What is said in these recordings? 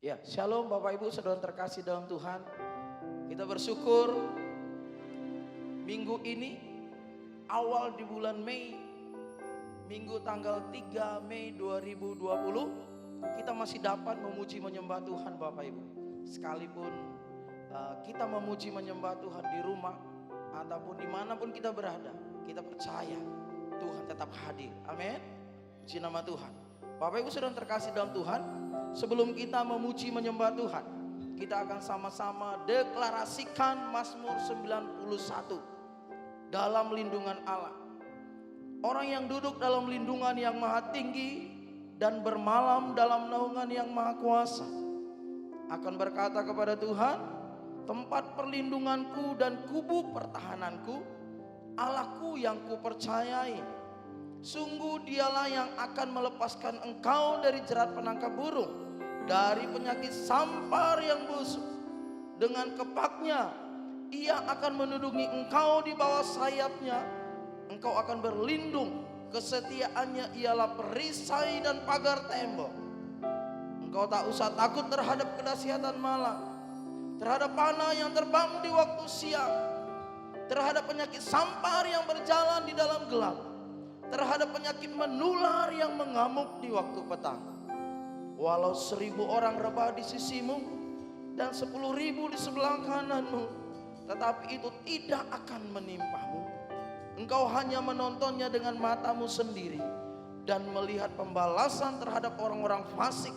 Ya, shalom Bapak Ibu saudara terkasih dalam Tuhan. Kita bersyukur minggu ini awal di bulan Mei, minggu tanggal 3 Mei 2020, kita masih dapat memuji menyembah Tuhan Bapak Ibu. Sekalipun kita memuji menyembah Tuhan di rumah ataupun dimanapun kita berada, kita percaya Tuhan tetap hadir. Amin. Puji nama Tuhan. Bapak Ibu saudara terkasih dalam Tuhan, sebelum kita memuji menyembah Tuhan, kita akan sama-sama deklarasikan Mazmur 91. Dalam lindungan Allah. Orang yang duduk dalam lindungan yang maha tinggi dan bermalam dalam naungan yang maha kuasa akan berkata kepada Tuhan, tempat perlindunganku dan kubu pertahananku, Allahku yang kupercayai. Sungguh dialah yang akan melepaskan engkau dari jerat penangkap burung, dari penyakit sampar yang busuk. Dengan kepaknya ia akan menudungi engkau di bawah sayapnya. Engkau akan berlindung, kesetiaannya ialah perisai dan pagar tembok. Engkau tak usah takut terhadap kedahsyatan malam, terhadap panah yang terbang di waktu siang, terhadap penyakit sampar yang berjalan di dalam gelap, terhadap penyakit menular yang mengamuk di waktu petang. Walau 1000 orang rebah di sisimu dan 10.000 di sebelah kananmu, tetapi itu tidak akan menimpamu. Engkau hanya menontonnya dengan matamu sendiri dan melihat pembalasan terhadap orang-orang fasik.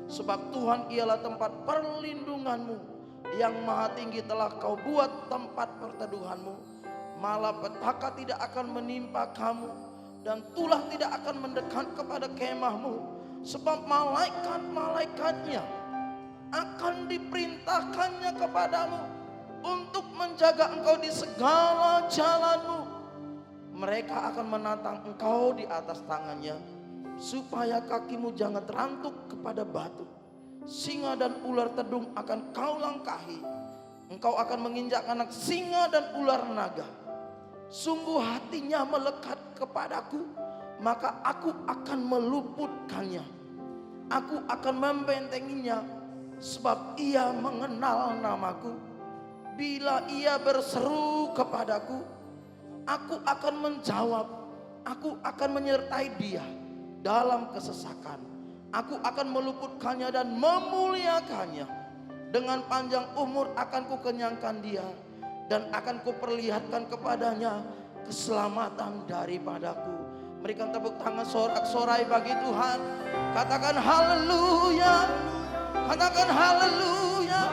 Sebab Tuhan ialah tempat perlindunganmu, yang maha tinggi telah kau buat tempat perteduhanmu. Malapetaka tidak akan menimpa kamu, dan tulah tidak akan mendekat kepada kemahmu. Sebab malaikat-malaikatnya akan diperintahkannya kepadamu untuk menjaga engkau di segala jalanmu. Mereka akan menatang engkau di atas tangannya, supaya kakimu jangan terantuk kepada batu. Singa dan ular tedung akan kau langkahi. Engkau akan menginjak anak singa dan ular naga. Sungguh hatinya melekat kepadaku, maka aku akan meluputkannya. Aku akan membentenginya, sebab ia mengenal namaku. Bila ia berseru kepadaku, aku akan menjawab. Aku akan menyertai dia dalam kesesakan. Aku akan meluputkannya dan memuliakannya. Dengan panjang umur akan kukenyangkan dia, dan akan kuperlihatkan kepadanya keselamatan daripadaku. Berikan tepuk tangan sorak-sorai bagi Tuhan. Katakan haleluya. Katakan haleluya.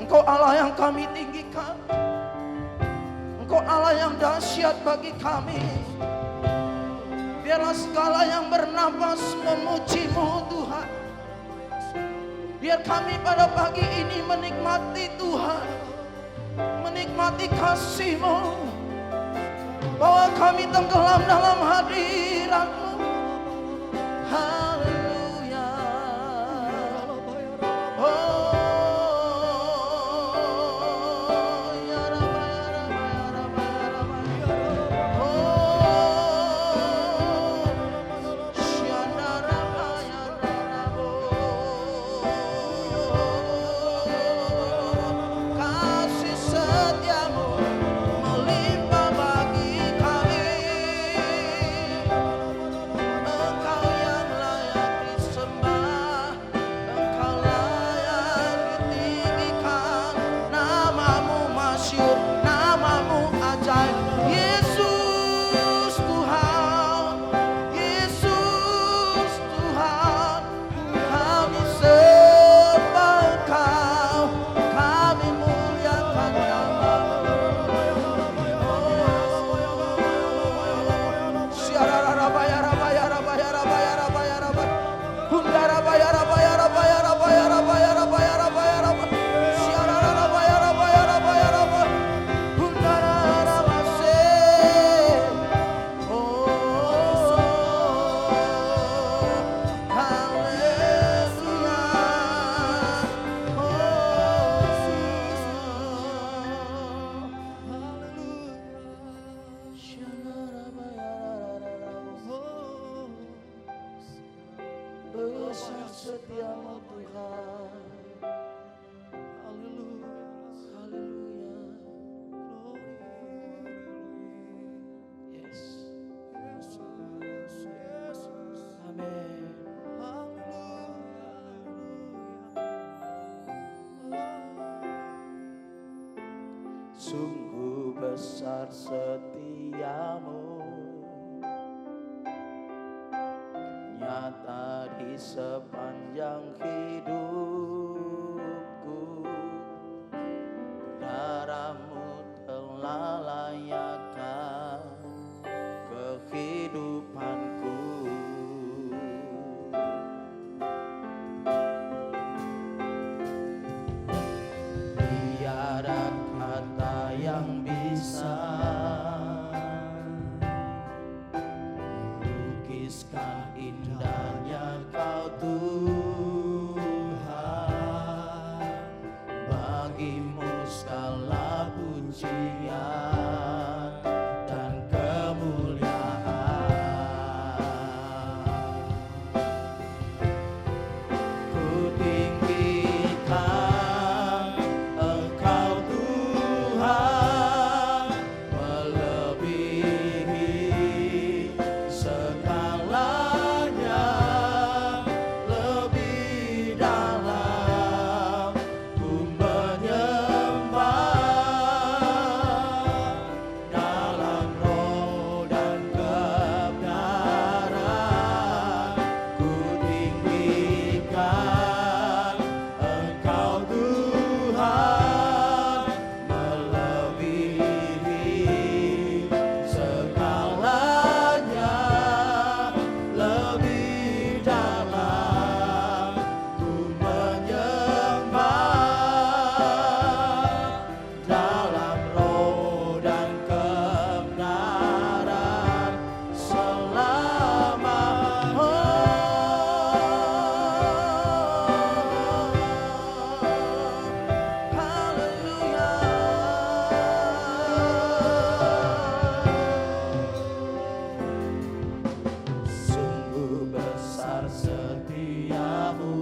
Engkau Allah yang kami tinggikan. Engkau Allah yang dahsyat bagi kami. Biarlah segala yang bernapas memuji-Mu Tuhan. Biar kami pada pagi ini menikmati Tuhan, menikmati kasih-Mu, bahwa kami tenggelam dalam hadirat-Mu. Haleluya. Oh, ya Rabba, ya Rabba, ya Rabba, ya Rabba. Oh, Syanda Rabba, ya Rabba. Kasih setiamu melimpah bagi kami. Besar setiamu Tuhan. Haleluya, haleluya. Yes. Amin. Sungguh besar setiamu, nyata di sepanjang hidupku. Darahmu telah layakkan kehidupanku. Tiada kata yang bisa lukiskan indahnya Kau Tuhan. Bagimu segala pujian dan kemuliaan. Ku tinggikan Engkau Tuhan, melebihi segalanya, lebih dalam ku menyembah, dalam roh dan kebenaran. Ku tinggikan Engkau Tuhan, melebihi segalanya, lebih dalam ku menyembah, dalam roh dan kebenaran selama. Haleluya. Sungguh besar setiamu,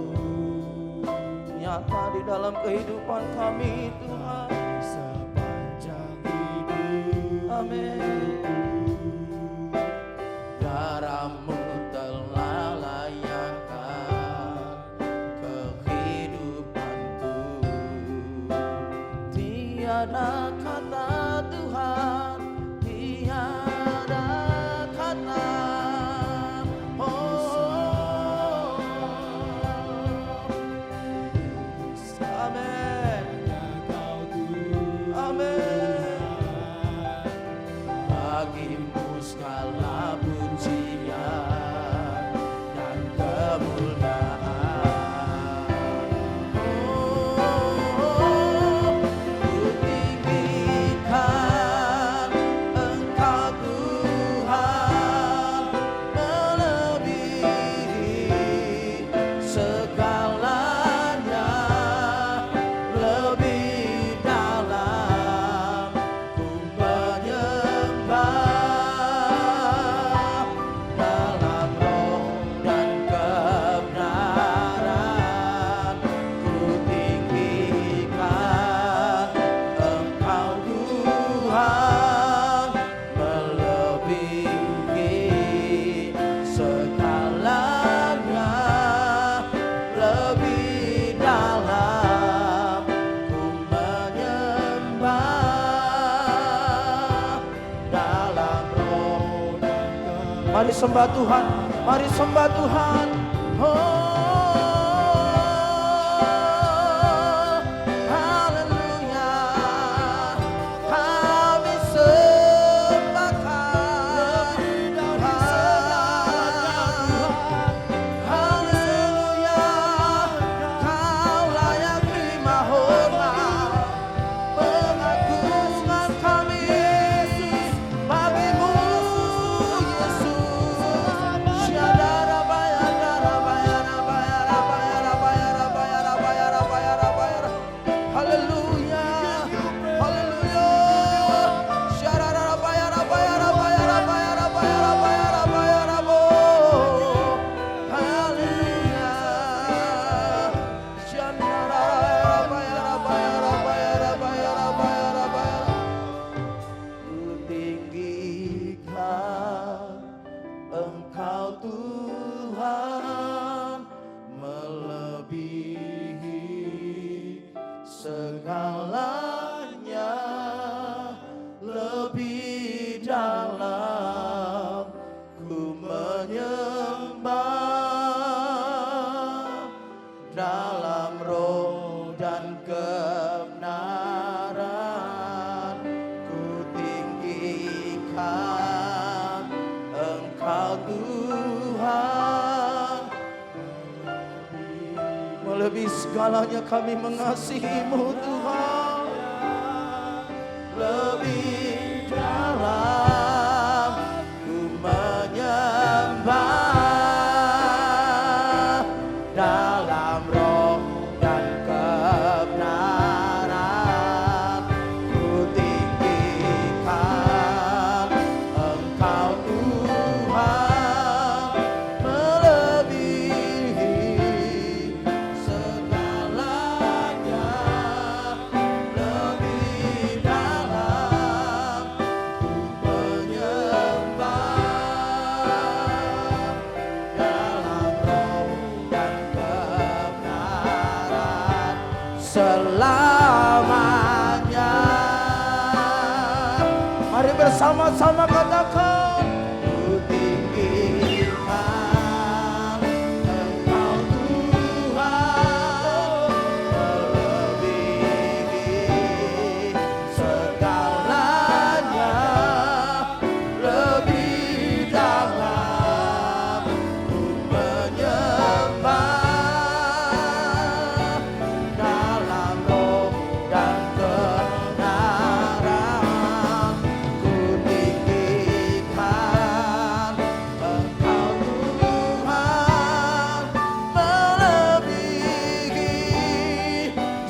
nyata di dalam kehidupan kami Tuhan. Sepanjang hidup. Amin. Darahmu telah layakkan kehidupanku. Tiada kata Tuhan, tiada kata. Oh, amin. Amin. Bagimu segala pujian dan kemuliaan. Oh, ku tinggikan Engkau Tuhan, melebihi segalanya, lebih dalam ku menyembah, dalam roh dan kebenaran. Ku tinggikan Engkau Tuhan, melebihi segalanya, lebih dalam ku menyembah, dalam roh dan kebenaran. Mari sembah Tuhan, mari sembah Tuhan. Oh, haleluya. Kami sembahkan Tuhan. Haleluya. Kau layak terima hormat, pengagungan kami bagimu Yesus. Syadara bayana bayana. Engkau Tuhan melebihi segalanya, lebih dalam ku menyembah dalam roh dan kebenaran. Ku tinggikan Engkau Tuhan melebihi segalanya. Kami mengasihi-Mu Tuhan, lebih dalam ku menyembah dalam roh dan kebenaran. Ku tinggikan Engkau Tuhan melebihi segalanya, lebih dalam ku menyembah dalam roh dan kebenaran selamanya. Mari bersama-sama katakan, ku tinggikan Engkau Tuhan melebihi segalanya, lebih dalam ku menyembah dalam roh dan kebenaran. Ku tinggikan Engkau Tuhan melebihi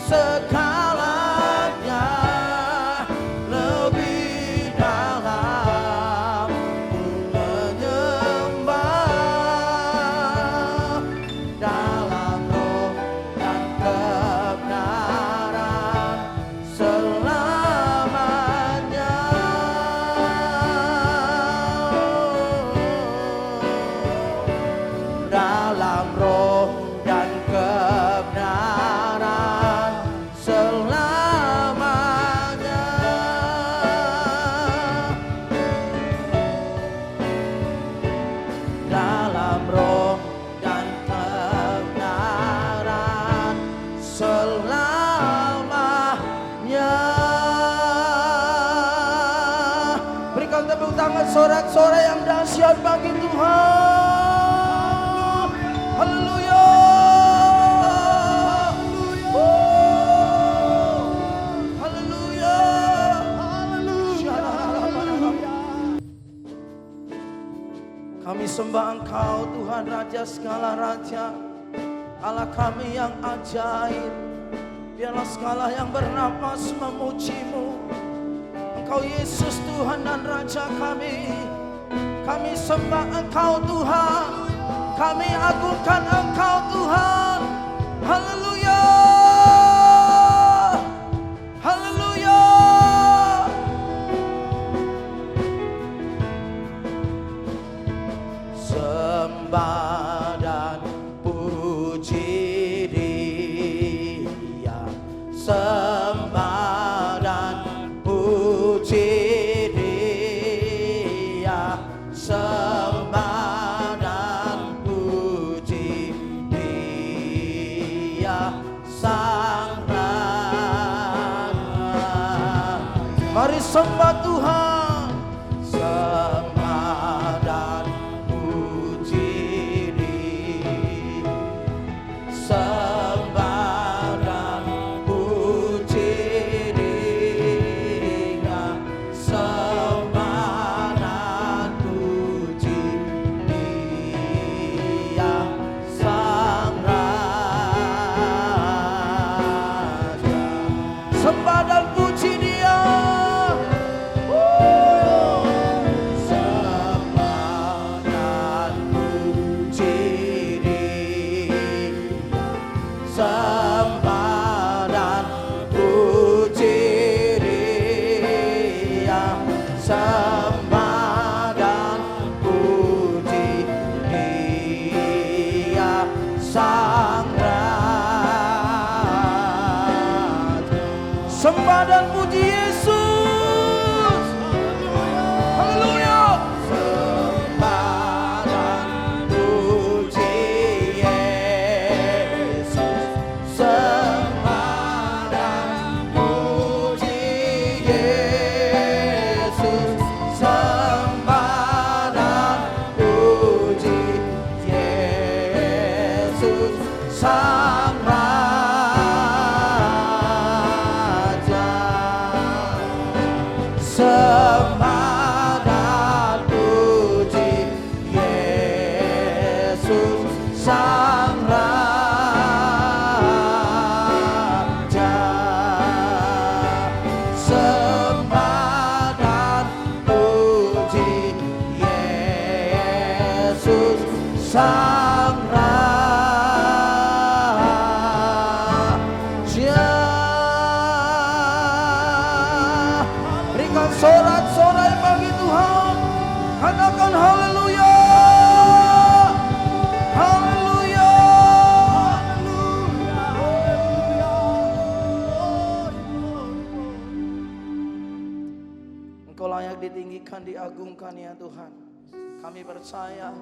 segalanya, lebih dalam ku menyembah dalam roh dan kebenaran selamanya. Dalam roh dan kebenaran selamanya. Dalam roh dan kebenaran selamanya. Berikan tepuk tangan sorak-sorai yang dahsyat bagi Tuhan. Haleluya. Haleluya. Kami sembah Engkau Tuhan Raja segala raja, Allah kami yang ajaib. Biarlah segala yang bernapas memuji-Mu. Engkau Yesus Tuhan dan Raja kami. Kami sembah Engkau Tuhan, kami agungkan Engkau Tuhan. Haleluya. Haleluya. Sembah dan puji Dia, sembah dan puji Dia, sembah dan puji Dia Sang Raja. Mari sembah Tuhan, sembah dan puji Dia, sembah dan puji Dia, sembah dan puji Dia Sang Raja. Sembah dan puji Dia. sembah dan puji Yesus. Haleluya. Sembah dan puji Yesus. Sembah dan puji Yesus. Sembah dan puji Yesus. Sang Raja. Sembah dan puji Yesus. Sang Raja. Sembah dan puji Yesus. Sang berikan sorak-sorai bagi Tuhan. Katakan haleluya. Haleluya. Engkau layak ditinggikan, diagungkan ya Tuhan. Kami percaya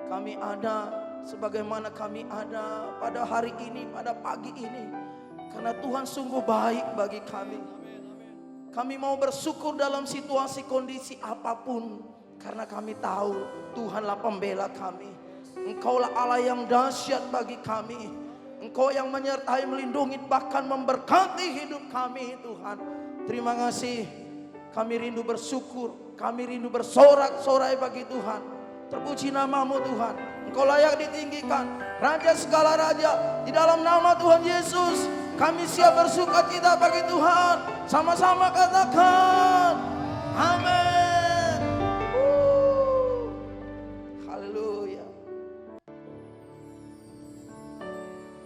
kami ada sebagaimana kami ada pada hari ini, pada pagi ini, karena Tuhan sungguh baik bagi kami. Kami mau bersyukur dalam situasi kondisi apapun, karena kami tahu Tuhanlah pembela kami. Engkaulah Allah yang dahsyat bagi kami. Engkau yang menyertai, melindungi, bahkan memberkati hidup kami Tuhan. Terima kasih. Kami rindu bersyukur, kami rindu bersorak-sorai bagi Tuhan. Terpuji namamu Tuhan. Engkau layak ditinggikan, Raja segala raja. Di dalam nama Tuhan Yesus kami siap bersuka cita bagi Tuhan. Sama-sama katakan amin. Haleluya.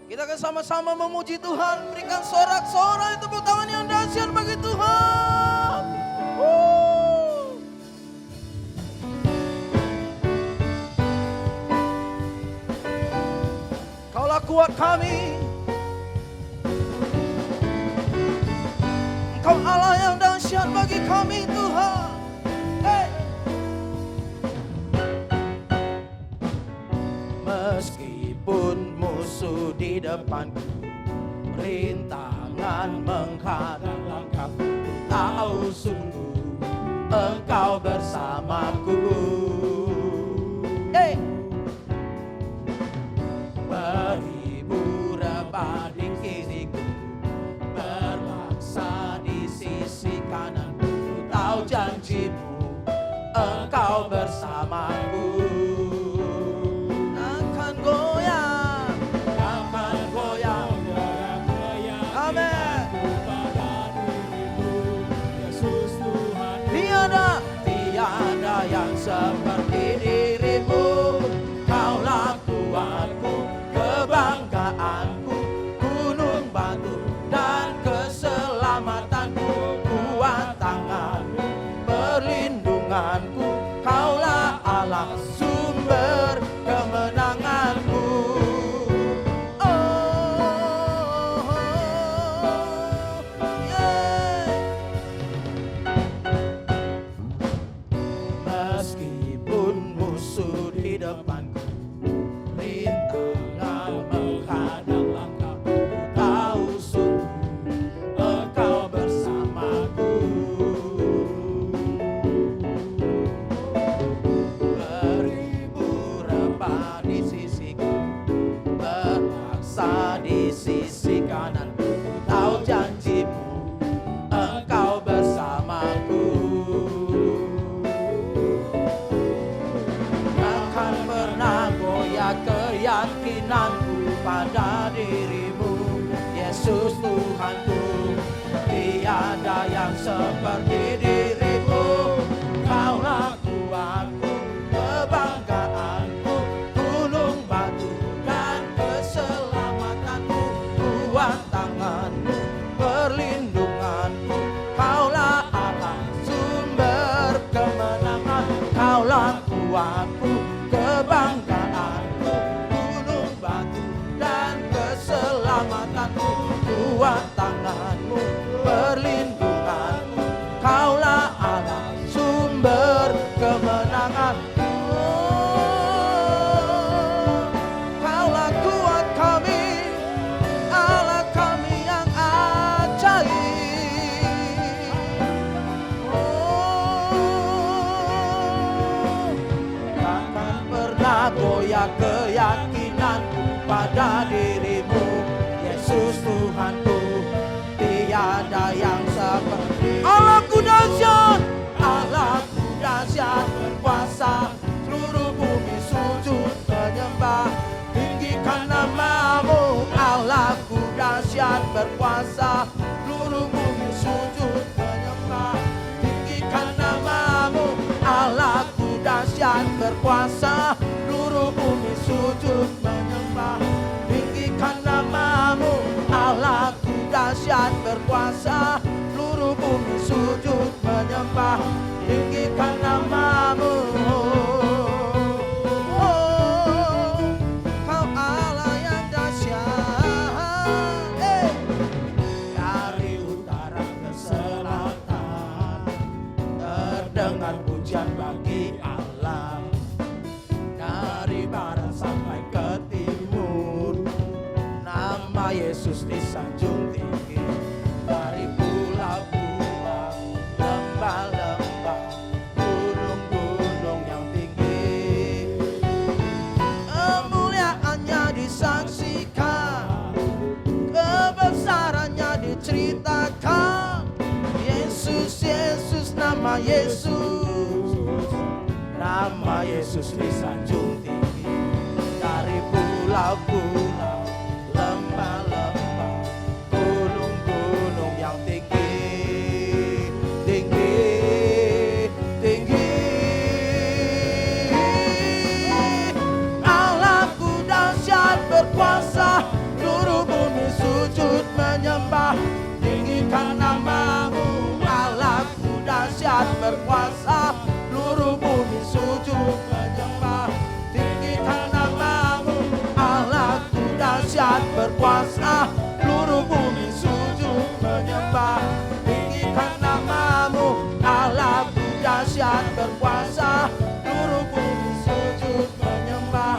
Kita akan sama-sama memuji Tuhan. Berikan sorak-sorai, tepuk tangan yang dahsyat bagi Tuhan. Kaulah kuat kami. Engkau Allah yang dahsyat bagi kami Tuhan. Hey. Meskipun musuh di depanku, rintangan menghadang langkahku, tahu sungguh Engkau bersamaku. Hey. Beribu rebah di kiriku, berbangsa di sisi kananku, tahu janjimu Engkau bersamaku. Akan goyang, amin. Tiada yang seperti dirimu. Kaulah kuatku, kebanggaanku, gunung batu dan keselamatanku, kuat tanganmu, perlindunganku, kaulah Allah sumber kemenanganku. Meskipun musuh di depanku, rintangan menghadang langkahku, tahu sungguh Engkau bersamaku. Beribu rebah di sisiku, berbangsa di sisi kananku, tahu janjimu Engkau bersamaku. Takkan pernah goyah keyakinanku pada dirimu, Yesus Tuhanku. Tiada yang seperti dirimu. Kaulah kuatku, kebanggaanku, gunung batu dan keselamatanku, kuat tanganmu, perlindunganku, kaulah Allah sumber kemenangan. Kaulah kuatku, kebanggaanku, gunung batu dan keselamatanku, kuat tanganmu, Ada keyakinanku pada dirimu, Yesus Tuhanku, tiada yang seperti. Allahku dahsyat, Allahku dahsyat berkuasa, seluruh bumi sujud menyembah. Tinggikan namamu, Allahku dahsyat berkuasa, seluruh bumi sujud menyembah. Tinggikan namamu, Allahku dahsyat berkuasa, seluruh bumi sujud menyembah. Tinggikan namamu, Allahku dahsyat berkuasa, seluruh bumi sujud menyembah. Tinggikan namamu, oh, kau Allah yang dahsyat. Dari utara ke selatan terdengar pujian bagi Allah. Dari barat sampai ke timur, nama Yesus disanjung tinggi. Dari pulau-pulau, lembah-lembah, gunung-gunung yang tinggi, kemuliaannya disaksikan, kebesarannya diceritakan. Yesus, Yesus, nama Yesus, nama Yesus disanjung tinggi. Dari pulau-pulau, lembah-lembah, gunung-gunung yang tinggi, tinggi, tinggi. Allahku dahsyat berkuasa, seluruh bumi sujud menyembah. Tinggikan namamu, Allahku dahsyat berkuasa, seluruh bumi sujud menyembah. Tinggikan namamu, Allahku dahsyat berkuasa, seluruh bumi sujud menyembah. Tinggikan namamu, Allahku dahsyat berkuasa, seluruh bumi sujud menyembah.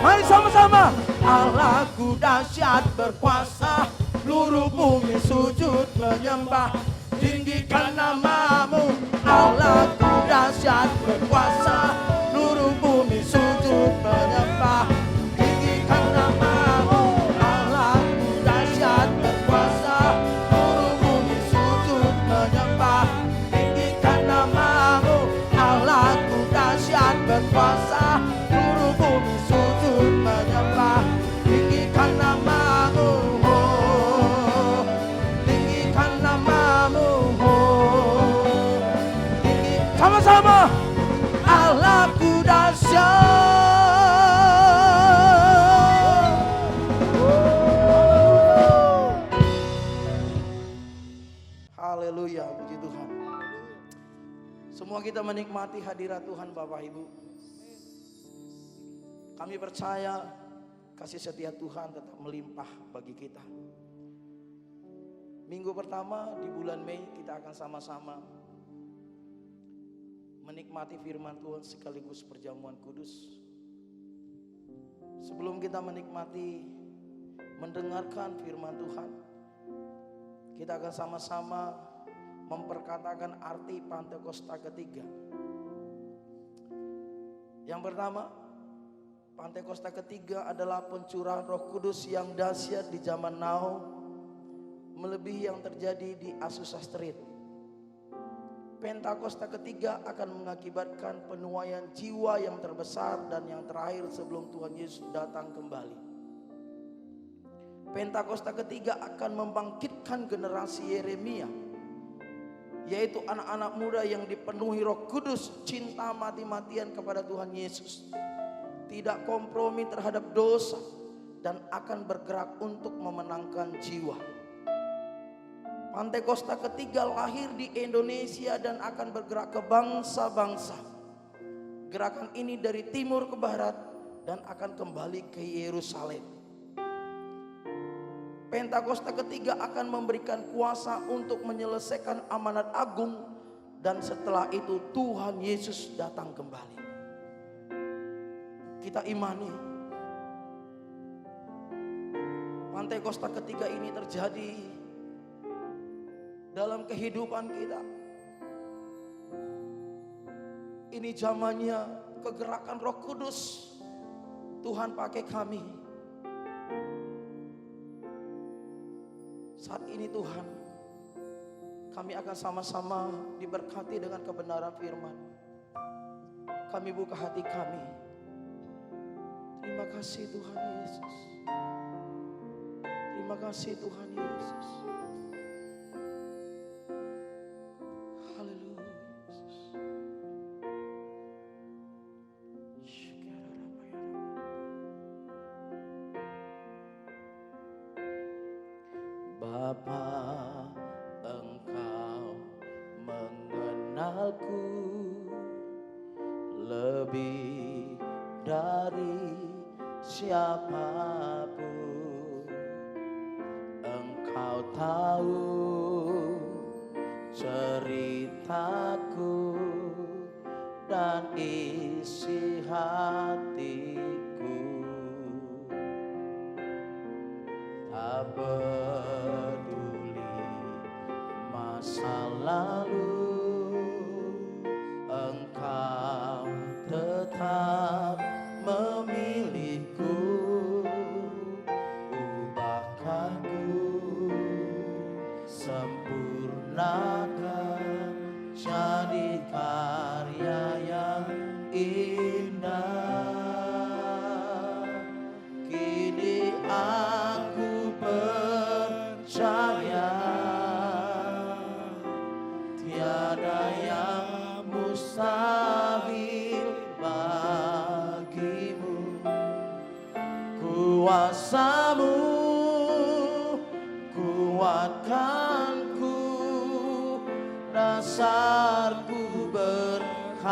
Mari sama-sama. Allahku dahsyat berkuasa, seluruh bumi sujud menyembah. Tinggikan namamu, Allahku dahsyat berkuasa, seluruh bumi sujud menyembah. Tinggikan namamu, Allahku dahsyat berkuasa, seluruh bumi sujud menyembah. Tinggikan namamu, Allahku dahsyat berkuasa, seluruh bumi sujud menyembah. Tinggikan namamu, oh, tinggikan namamu, oh, tinggi. Sama-sama. Allahku dahsyat. Haleluya, puji Tuhan. Semua kita menikmati hadirat Tuhan Bapak Ibu. Kami percaya kasih setia Tuhan tetap melimpah bagi kita. Minggu pertama di bulan Mei kita akan sama-sama menikmati firman Tuhan sekaligus perjamuan kudus. Sebelum kita menikmati mendengarkan firman Tuhan, kita akan sama-sama memperkatakan arti Pantekosta ketiga. Yang pertama, Pantekosta ketiga adalah pencurahan Roh Kudus yang dahsyat di zaman now, melebihi yang terjadi di Azusa Street. Pentakosta ketiga akan mengakibatkan penuaian jiwa yang terbesar dan yang terakhir sebelum Tuhan Yesus datang kembali. Pentakosta ketiga akan membangkitkan generasi Yeremia, yaitu anak-anak muda yang dipenuhi Roh Kudus, cinta mati-matian kepada Tuhan Yesus, tidak kompromi terhadap dosa, dan akan bergerak untuk memenangkan jiwa. Pantekosta ketiga lahir di Indonesia dan akan bergerak ke bangsa-bangsa. Gerakan ini dari timur ke barat dan akan kembali ke Yerusalem. Pentakosta ketiga akan memberikan kuasa untuk menyelesaikan amanat agung, dan setelah itu Tuhan Yesus datang kembali. Kita imani Pantekosta ketiga ini terjadi dalam kehidupan kita. Ini zamannya kegerakan Roh Kudus Tuhan pakai kami. Saat ini Tuhan, kami akan sama-sama diberkati dengan kebenaran firman. Kami buka hati kami. Terima kasih Tuhan Yesus. Terima kasih Tuhan Yesus. Haleluya Yesus. Bapa, Engkau mengenalku lebih dari siapapun. Engkau tahu ceritaku dan isi hatiku. Tak peduli masa lalu, Engkau tetap memilihku. Ubahkanku, sempurnakan jadi karya yang indah. Kini aku percaya tiada yang mustahil bagimu. Kuasa-Mu kuatkanku, dasarku berharap.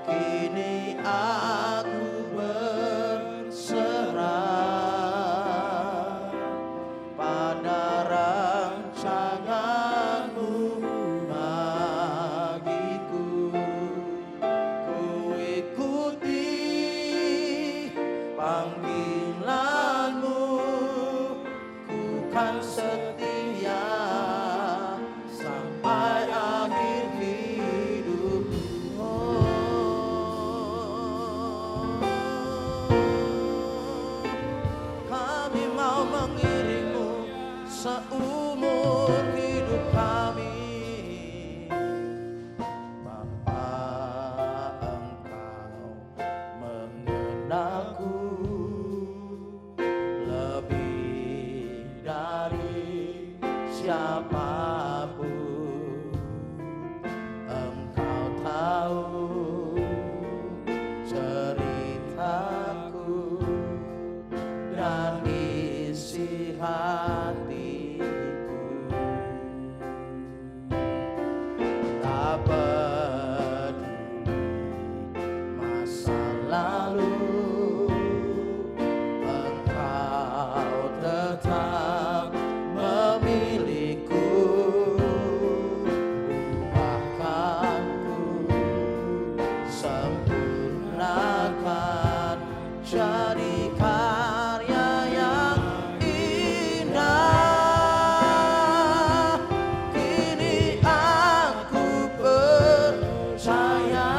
Kini aku berserah pada rancangan-Mu bagiku. Ku ikuti panggilan-Mu, ku kan setia sampai akhir hidup. Kami mau mengiringmu seumur hidup kami. Bapa, Engkau mengenalku lebih dari siapapun. Engkau tahu ceritaku dan isi hatiku. Tak peduli masa lalu, Engkau tetap memilihku. Ubahkanku, sempurnakan jadi karya yang indah. Kini aku percaya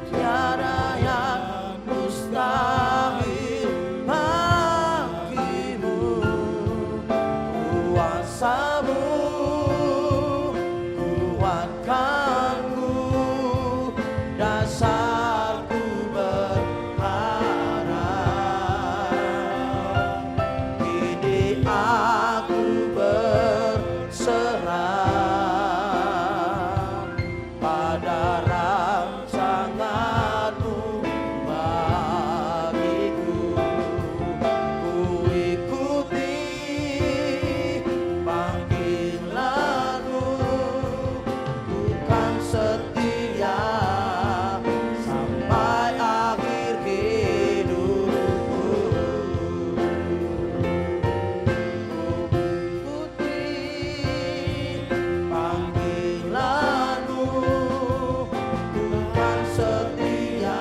tiada yang mustahil bagimu. Kuasa-Mu kuatkanku, dasarku berharap. Kini aku berserah pada rancangan-Mu bagiku. Ku ikuti panggilan-Mu, ku kan setia sampai akhir hidupku. Ikuti panggilan-Mu, ku kan setia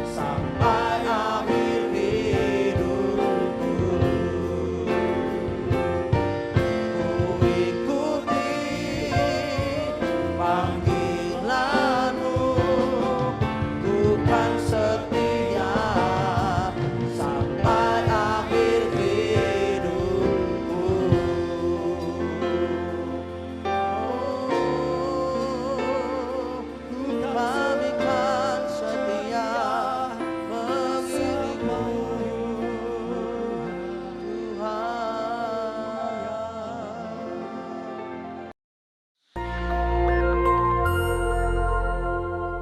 sampai akhir hidupku. Ku ikuti panggilan-Mu,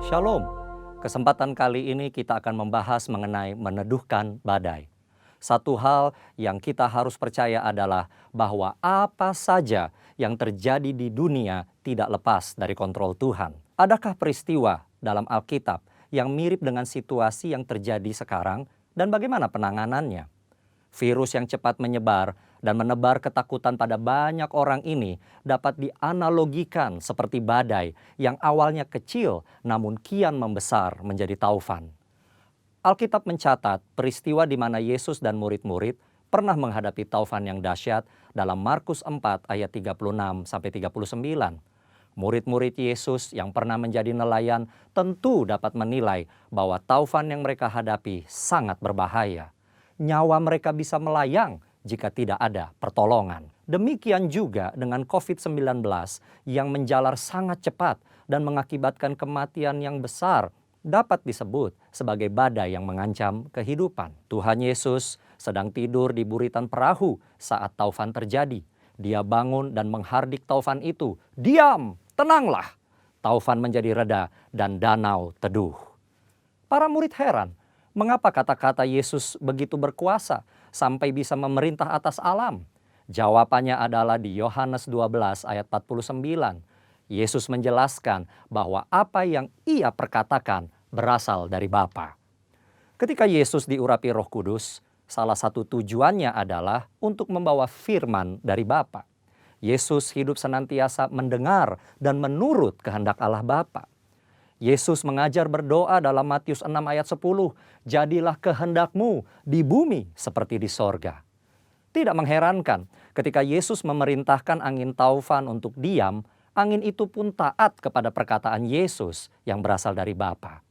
Shalom. Kesempatan kali ini kita akan membahas mengenai meneduhkan badai. Satu hal yang kita harus percaya adalah bahwa apa saja yang terjadi di dunia tidak lepas dari kontrol Tuhan. Adakah peristiwa dalam Alkitab yang mirip dengan situasi yang terjadi sekarang dan bagaimana penanganannya? Virus yang cepat menyebar dan menebar ketakutan pada banyak orang ini dapat dianalogikan seperti badai yang awalnya kecil namun kian membesar menjadi taufan. Alkitab mencatat peristiwa di mana Yesus dan murid-murid pernah menghadapi taufan yang dahsyat dalam Markus 4 ayat 36-39. Murid-murid Yesus yang pernah menjadi nelayan tentu dapat menilai bahwa taufan yang mereka hadapi sangat berbahaya. Nyawa mereka bisa melayang jika tidak ada pertolongan. Demikian juga dengan COVID-19 yang menjalar sangat cepat dan mengakibatkan kematian yang besar dapat disebut sebagai badai yang mengancam kehidupan. Tuhan Yesus sedang tidur di buritan perahu saat taufan terjadi. Dia bangun dan menghardik taufan itu. "Diam, tenanglah." Taufan menjadi reda dan danau teduh. Para murid heran. Mengapa kata-kata Yesus begitu berkuasa sampai bisa memerintah atas alam? Jawabannya adalah di Yohanes 12 ayat 49. Yesus menjelaskan bahwa apa yang ia perkatakan berasal dari Bapa. Ketika Yesus diurapi Roh Kudus, salah satu tujuannya adalah untuk membawa firman dari Bapa. Yesus hidup senantiasa mendengar dan menurut kehendak Allah Bapa. Yesus mengajar berdoa dalam Matius 6 ayat 10, "Jadilah kehendakmu di bumi seperti di sorga." Tidak mengherankan ketika Yesus memerintahkan angin taufan untuk diam, angin itu pun taat kepada perkataan Yesus yang berasal dari Bapa.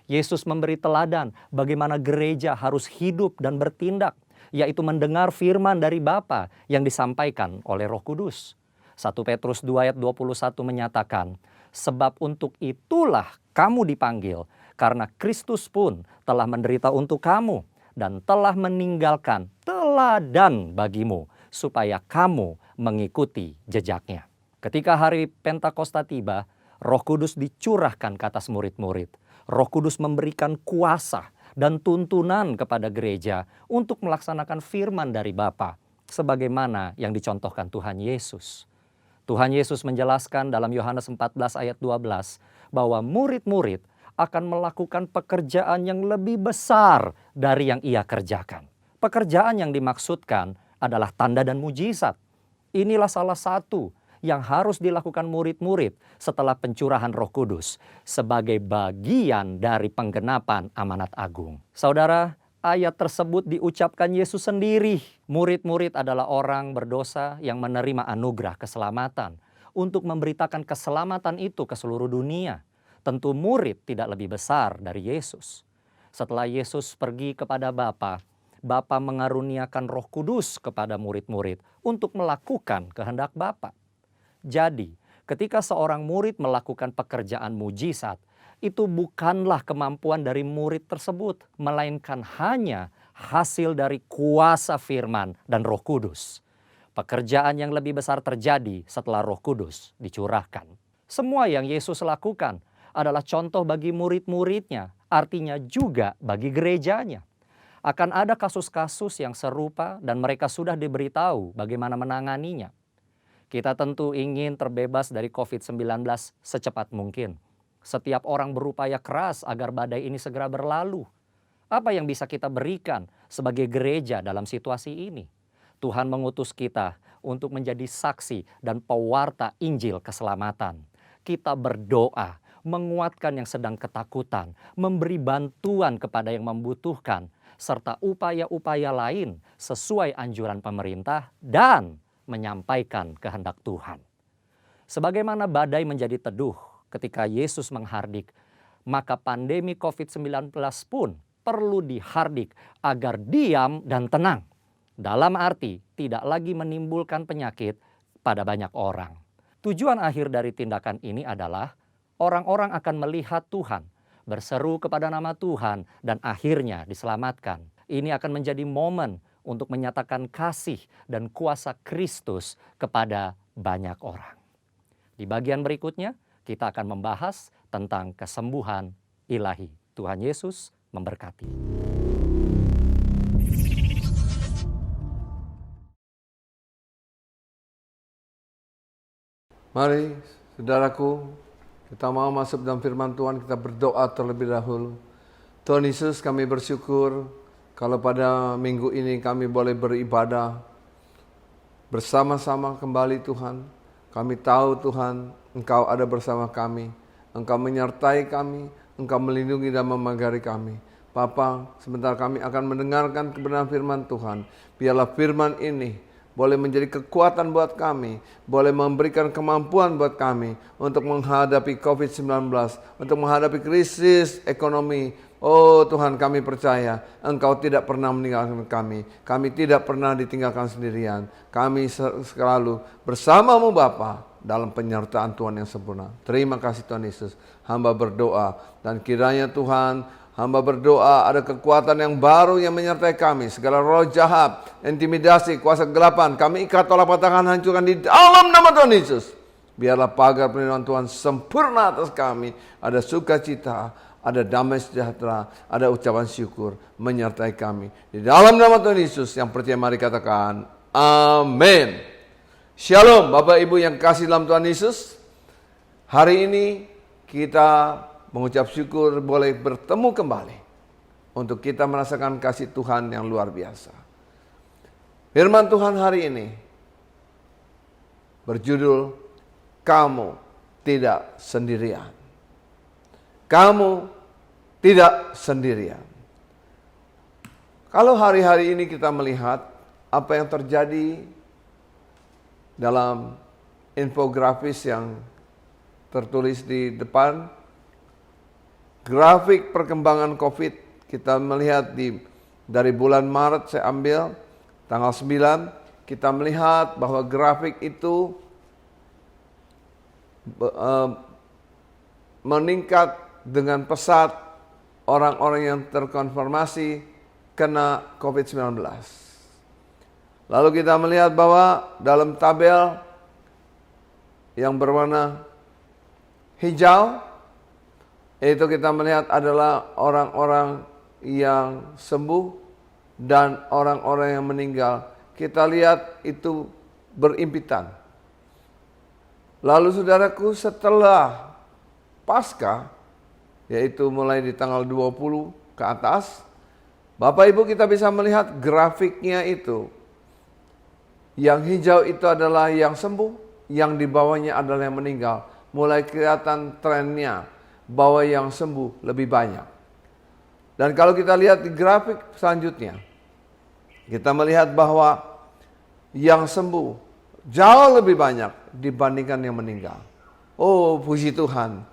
Yesus memberi teladan bagaimana gereja harus hidup dan bertindak, yaitu mendengar firman dari Bapa yang disampaikan oleh Roh Kudus. 1 Petrus 2 ayat 21 menyatakan, "Sebab untuk itulah kamu dipanggil, karena Kristus pun telah menderita untuk kamu dan telah meninggalkan teladan bagimu, supaya kamu mengikuti jejaknya." Ketika hari Pentakosta tiba, Roh Kudus dicurahkan ke atas murid-murid. Roh Kudus memberikan kuasa dan tuntunan kepada gereja untuk melaksanakan firman dari Bapa, sebagaimana yang dicontohkan Tuhan Yesus. Tuhan Yesus menjelaskan dalam Yohanes 14 ayat 12 bahwa murid-murid akan melakukan pekerjaan yang lebih besar dari yang ia kerjakan. Pekerjaan yang dimaksudkan adalah tanda dan mujizat. Inilah salah satu yang harus dilakukan murid-murid setelah pencurahan Roh Kudus sebagai bagian dari penggenapan amanat agung. Saudara, ayat tersebut diucapkan Yesus sendiri. Murid-murid adalah orang berdosa yang menerima anugerah keselamatan untuk memberitakan keselamatan itu ke seluruh dunia. Tentu murid tidak lebih besar dari Yesus. Setelah Yesus pergi kepada Bapa, Bapa mengaruniakan Roh Kudus kepada murid-murid untuk melakukan kehendak Bapa. Jadi, ketika seorang murid melakukan pekerjaan mujizat, itu bukanlah kemampuan dari murid tersebut, melainkan hanya hasil dari kuasa firman dan Roh Kudus. Pekerjaan yang lebih besar terjadi setelah Roh Kudus dicurahkan. Semua yang Yesus lakukan adalah contoh bagi murid-muridnya, artinya juga bagi gerejanya. Akan ada kasus-kasus yang serupa dan mereka sudah diberitahu bagaimana menanganinya. Kita tentu ingin terbebas dari COVID-19 secepat mungkin. Setiap orang berupaya keras agar badai ini segera berlalu. Apa yang bisa kita berikan sebagai gereja dalam situasi ini? Tuhan mengutus kita untuk menjadi saksi dan pewarta Injil keselamatan. Kita berdoa, menguatkan yang sedang ketakutan, memberi bantuan kepada yang membutuhkan, serta upaya-upaya lain sesuai anjuran pemerintah dan menyampaikan kehendak Tuhan. Sebagaimana badai menjadi teduh ketika Yesus menghardik, maka pandemi COVID-19 pun perlu dihardik agar diam dan tenang. Dalam arti tidak lagi menimbulkan penyakit pada banyak orang. Tujuan akhir dari tindakan ini adalah orang-orang akan melihat Tuhan, berseru kepada nama Tuhan, dan akhirnya diselamatkan. Ini akan menjadi momen untuk menyatakan kasih dan kuasa Kristus kepada banyak orang. Di bagian berikutnya, kita akan membahas tentang kesembuhan ilahi. Tuhan Yesus memberkati. Mari, saudaraku, kita mau masuk dalam firman Tuhan, kita berdoa terlebih dahulu. Tuhan Yesus, kami bersyukur kalau pada minggu ini kami boleh beribadah bersama-sama kembali Tuhan. Kami tahu Tuhan, Engkau ada bersama kami. Engkau menyertai kami, Engkau melindungi dan memagari kami. Bapa, sebentar kami akan mendengarkan kebenaran firman Tuhan. Biarlah firman ini boleh menjadi kekuatan buat kami, boleh memberikan kemampuan buat kami untuk menghadapi COVID-19, untuk menghadapi krisis ekonomi. Oh Tuhan, kami percaya Engkau tidak pernah meninggalkan kami. Kami tidak pernah ditinggalkan sendirian. Kami selalu bersama-Mu Bapa dalam penyertaan Tuhan yang sempurna. Terima kasih Tuhan Yesus. Hamba berdoa dan kiranya Tuhan, hamba berdoa ada kekuatan yang baru yang menyertai kami. Segala roh jahat, intimidasi, kuasa kegelapan, kami ikat tolak patahkan, hancurkan di dalam nama Tuhan Yesus. Biarlah pagar perlindungan Tuhan sempurna atas kami. Ada sukacita, ada damai sejahtera, ada ucapan syukur menyertai kami. Di dalam nama Tuhan Yesus yang percaya mari katakan amin. Shalom Bapak Ibu yang kasih dalam Tuhan Yesus. Hari ini kita mengucap syukur boleh bertemu kembali untuk kita merasakan kasih Tuhan yang luar biasa. Firman Tuhan hari ini berjudul Kamu Tidak Sendirian. Kamu tidak sendirian. Kalau hari-hari ini kita melihat apa yang terjadi dalam infografis yang tertulis di depan, grafik perkembangan COVID, kita melihat dari bulan Maret saya ambil tanggal 9, kita melihat bahwa grafik itu meningkat dengan pesat orang-orang yang terkonfirmasi kena COVID-19. Lalu kita melihat bahwa dalam tabel yang berwarna hijau, itu kita melihat adalah orang-orang yang sembuh dan orang-orang yang meninggal. Kita lihat itu berimpitan. Lalu saudaraku, setelah Paskah, yaitu mulai di tanggal 20 ke atas, Bapak Ibu kita bisa melihat grafiknya itu. Yang hijau itu adalah yang sembuh, yang di bawahnya adalah yang meninggal. Mulai kelihatan trennya bahwa yang sembuh lebih banyak. Dan kalau kita lihat di grafik selanjutnya, kita melihat bahwa yang sembuh jauh lebih banyak dibandingkan yang meninggal. Oh, puji Tuhan.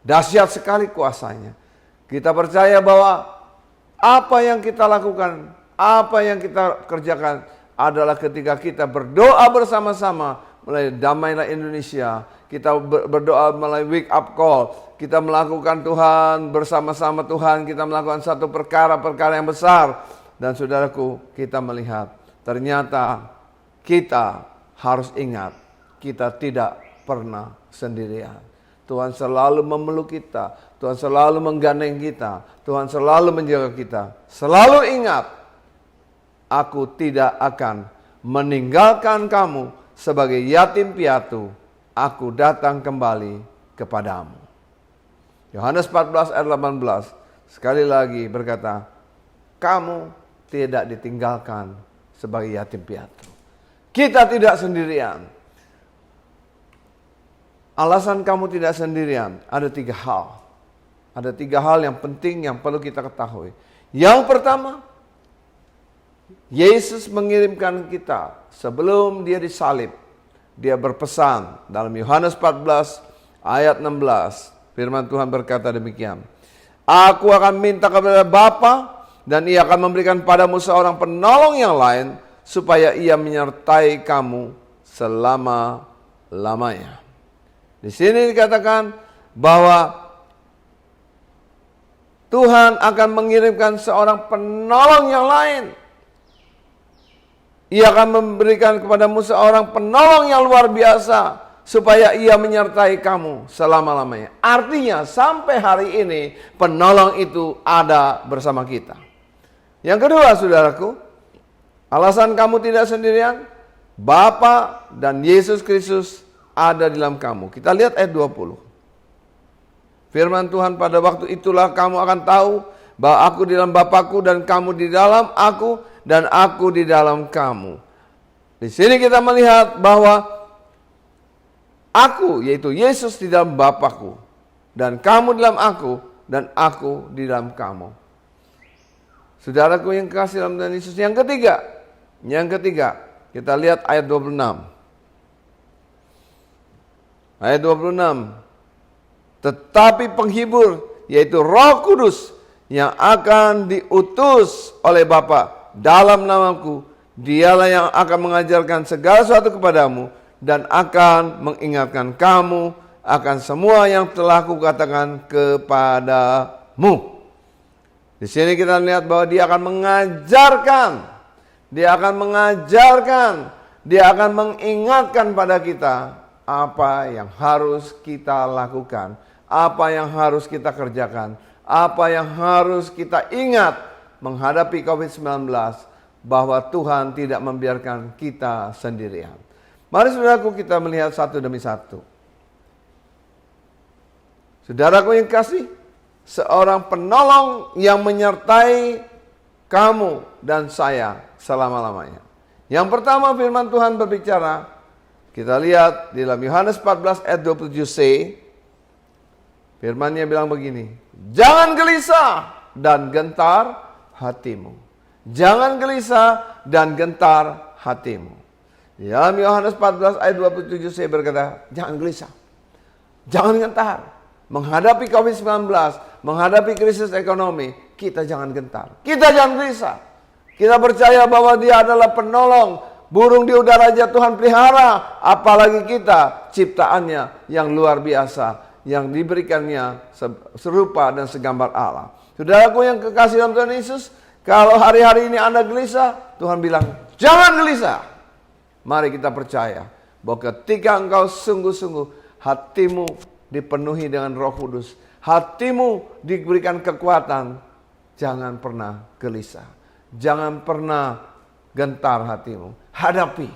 Dahsyat sekali kuasanya. Kita percaya bahwa apa yang kita lakukan, apa yang kita kerjakan adalah ketika kita berdoa bersama-sama melalui Damailah Indonesia. Kita berdoa melalui wake up call. Kita melakukan Tuhan bersama-sama Tuhan. Kita melakukan satu perkara-perkara yang besar. Dan saudaraku, kita melihat ternyata kita harus ingat kita tidak pernah sendirian. Tuhan selalu memeluk kita. Tuhan selalu menggandeng kita. Tuhan selalu menjaga kita. Selalu ingat, aku tidak akan meninggalkan kamu sebagai yatim piatu. Aku datang kembali kepadamu. Yohanes 14 ayat 18 sekali lagi berkata, kamu tidak ditinggalkan sebagai yatim piatu. Kita tidak sendirian. Alasan kamu tidak sendirian ada 3 hal. Ada 3 hal yang penting yang perlu kita ketahui. Yang pertama, Yesus mengirimkan kita sebelum dia disalib. Dia berpesan dalam Yohanes 14 ayat 16. Firman Tuhan berkata demikian. Aku akan minta kepada Bapa dan ia akan memberikan padamu seorang penolong yang lain supaya ia menyertai kamu selama-lamanya. Di sini dikatakan bahwa Tuhan akan mengirimkan seorang penolong yang lain. Ia akan memberikan kepadamu seorang penolong yang luar biasa supaya ia menyertai kamu selama-lamanya. Artinya sampai hari ini penolong itu ada bersama kita. Yang kedua, saudaraku, alasan kamu tidak sendirian, Bapa dan Yesus Kristus ada di dalam kamu. Kita lihat ayat 20. Firman Tuhan, pada waktu itulah kamu akan tahu bahwa aku di dalam Bapakku dan kamu di dalam aku dan aku di dalam kamu. Di sini kita melihat bahwa aku, yaitu Yesus di dalam Bapakku dan kamu di dalam aku dan aku di dalam kamu. Saudaraku yang kasih dalam Tuhan Yesus. Yang ketiga, kita lihat ayat 26. Ayat 26. Tetapi penghibur, yaitu Roh Kudus yang akan diutus oleh Bapa dalam namaku, dialah yang akan mengajarkan segala sesuatu kepadamu dan akan mengingatkan kamu akan semua yang telah kukatakan kepadamu. Di sini kita lihat bahwa dia akan mengajarkan, dia akan mengingatkan pada kita apa yang harus kita lakukan, apa yang harus kita kerjakan, apa yang harus kita ingat menghadapi COVID-19, bahwa Tuhan tidak membiarkan kita sendirian. Mari saudaraku kita melihat satu demi satu. Saudaraku yang kasih, seorang penolong yang menyertai kamu dan saya selama-lamanya. Yang pertama firman Tuhan berbicara, kita lihat di dalam Yohanes 14 ayat 27c, firman-Nya bilang begini, jangan gelisah dan gentar hatimu. Jangan gelisah dan gentar hatimu. Di dalam Yohanes 14 ayat 27c berkata, jangan gelisah, jangan gentar. Menghadapi COVID-19, menghadapi krisis ekonomi, kita jangan gentar, kita jangan gelisah. Kita percaya bahwa Dia adalah penolong. Burung di udara aja Tuhan pelihara, apalagi kita ciptaannya yang luar biasa, yang diberikannya serupa dan segambar Allah. Saudaraku yang kekasih dalam Tuhan Yesus, kalau hari-hari ini Anda gelisah, Tuhan bilang, jangan gelisah. Mari kita percaya bahwa ketika engkau sungguh-sungguh hatimu dipenuhi dengan Roh Kudus, hatimu diberikan kekuatan, jangan pernah gelisah, jangan pernah gentar hatimu. Hadapi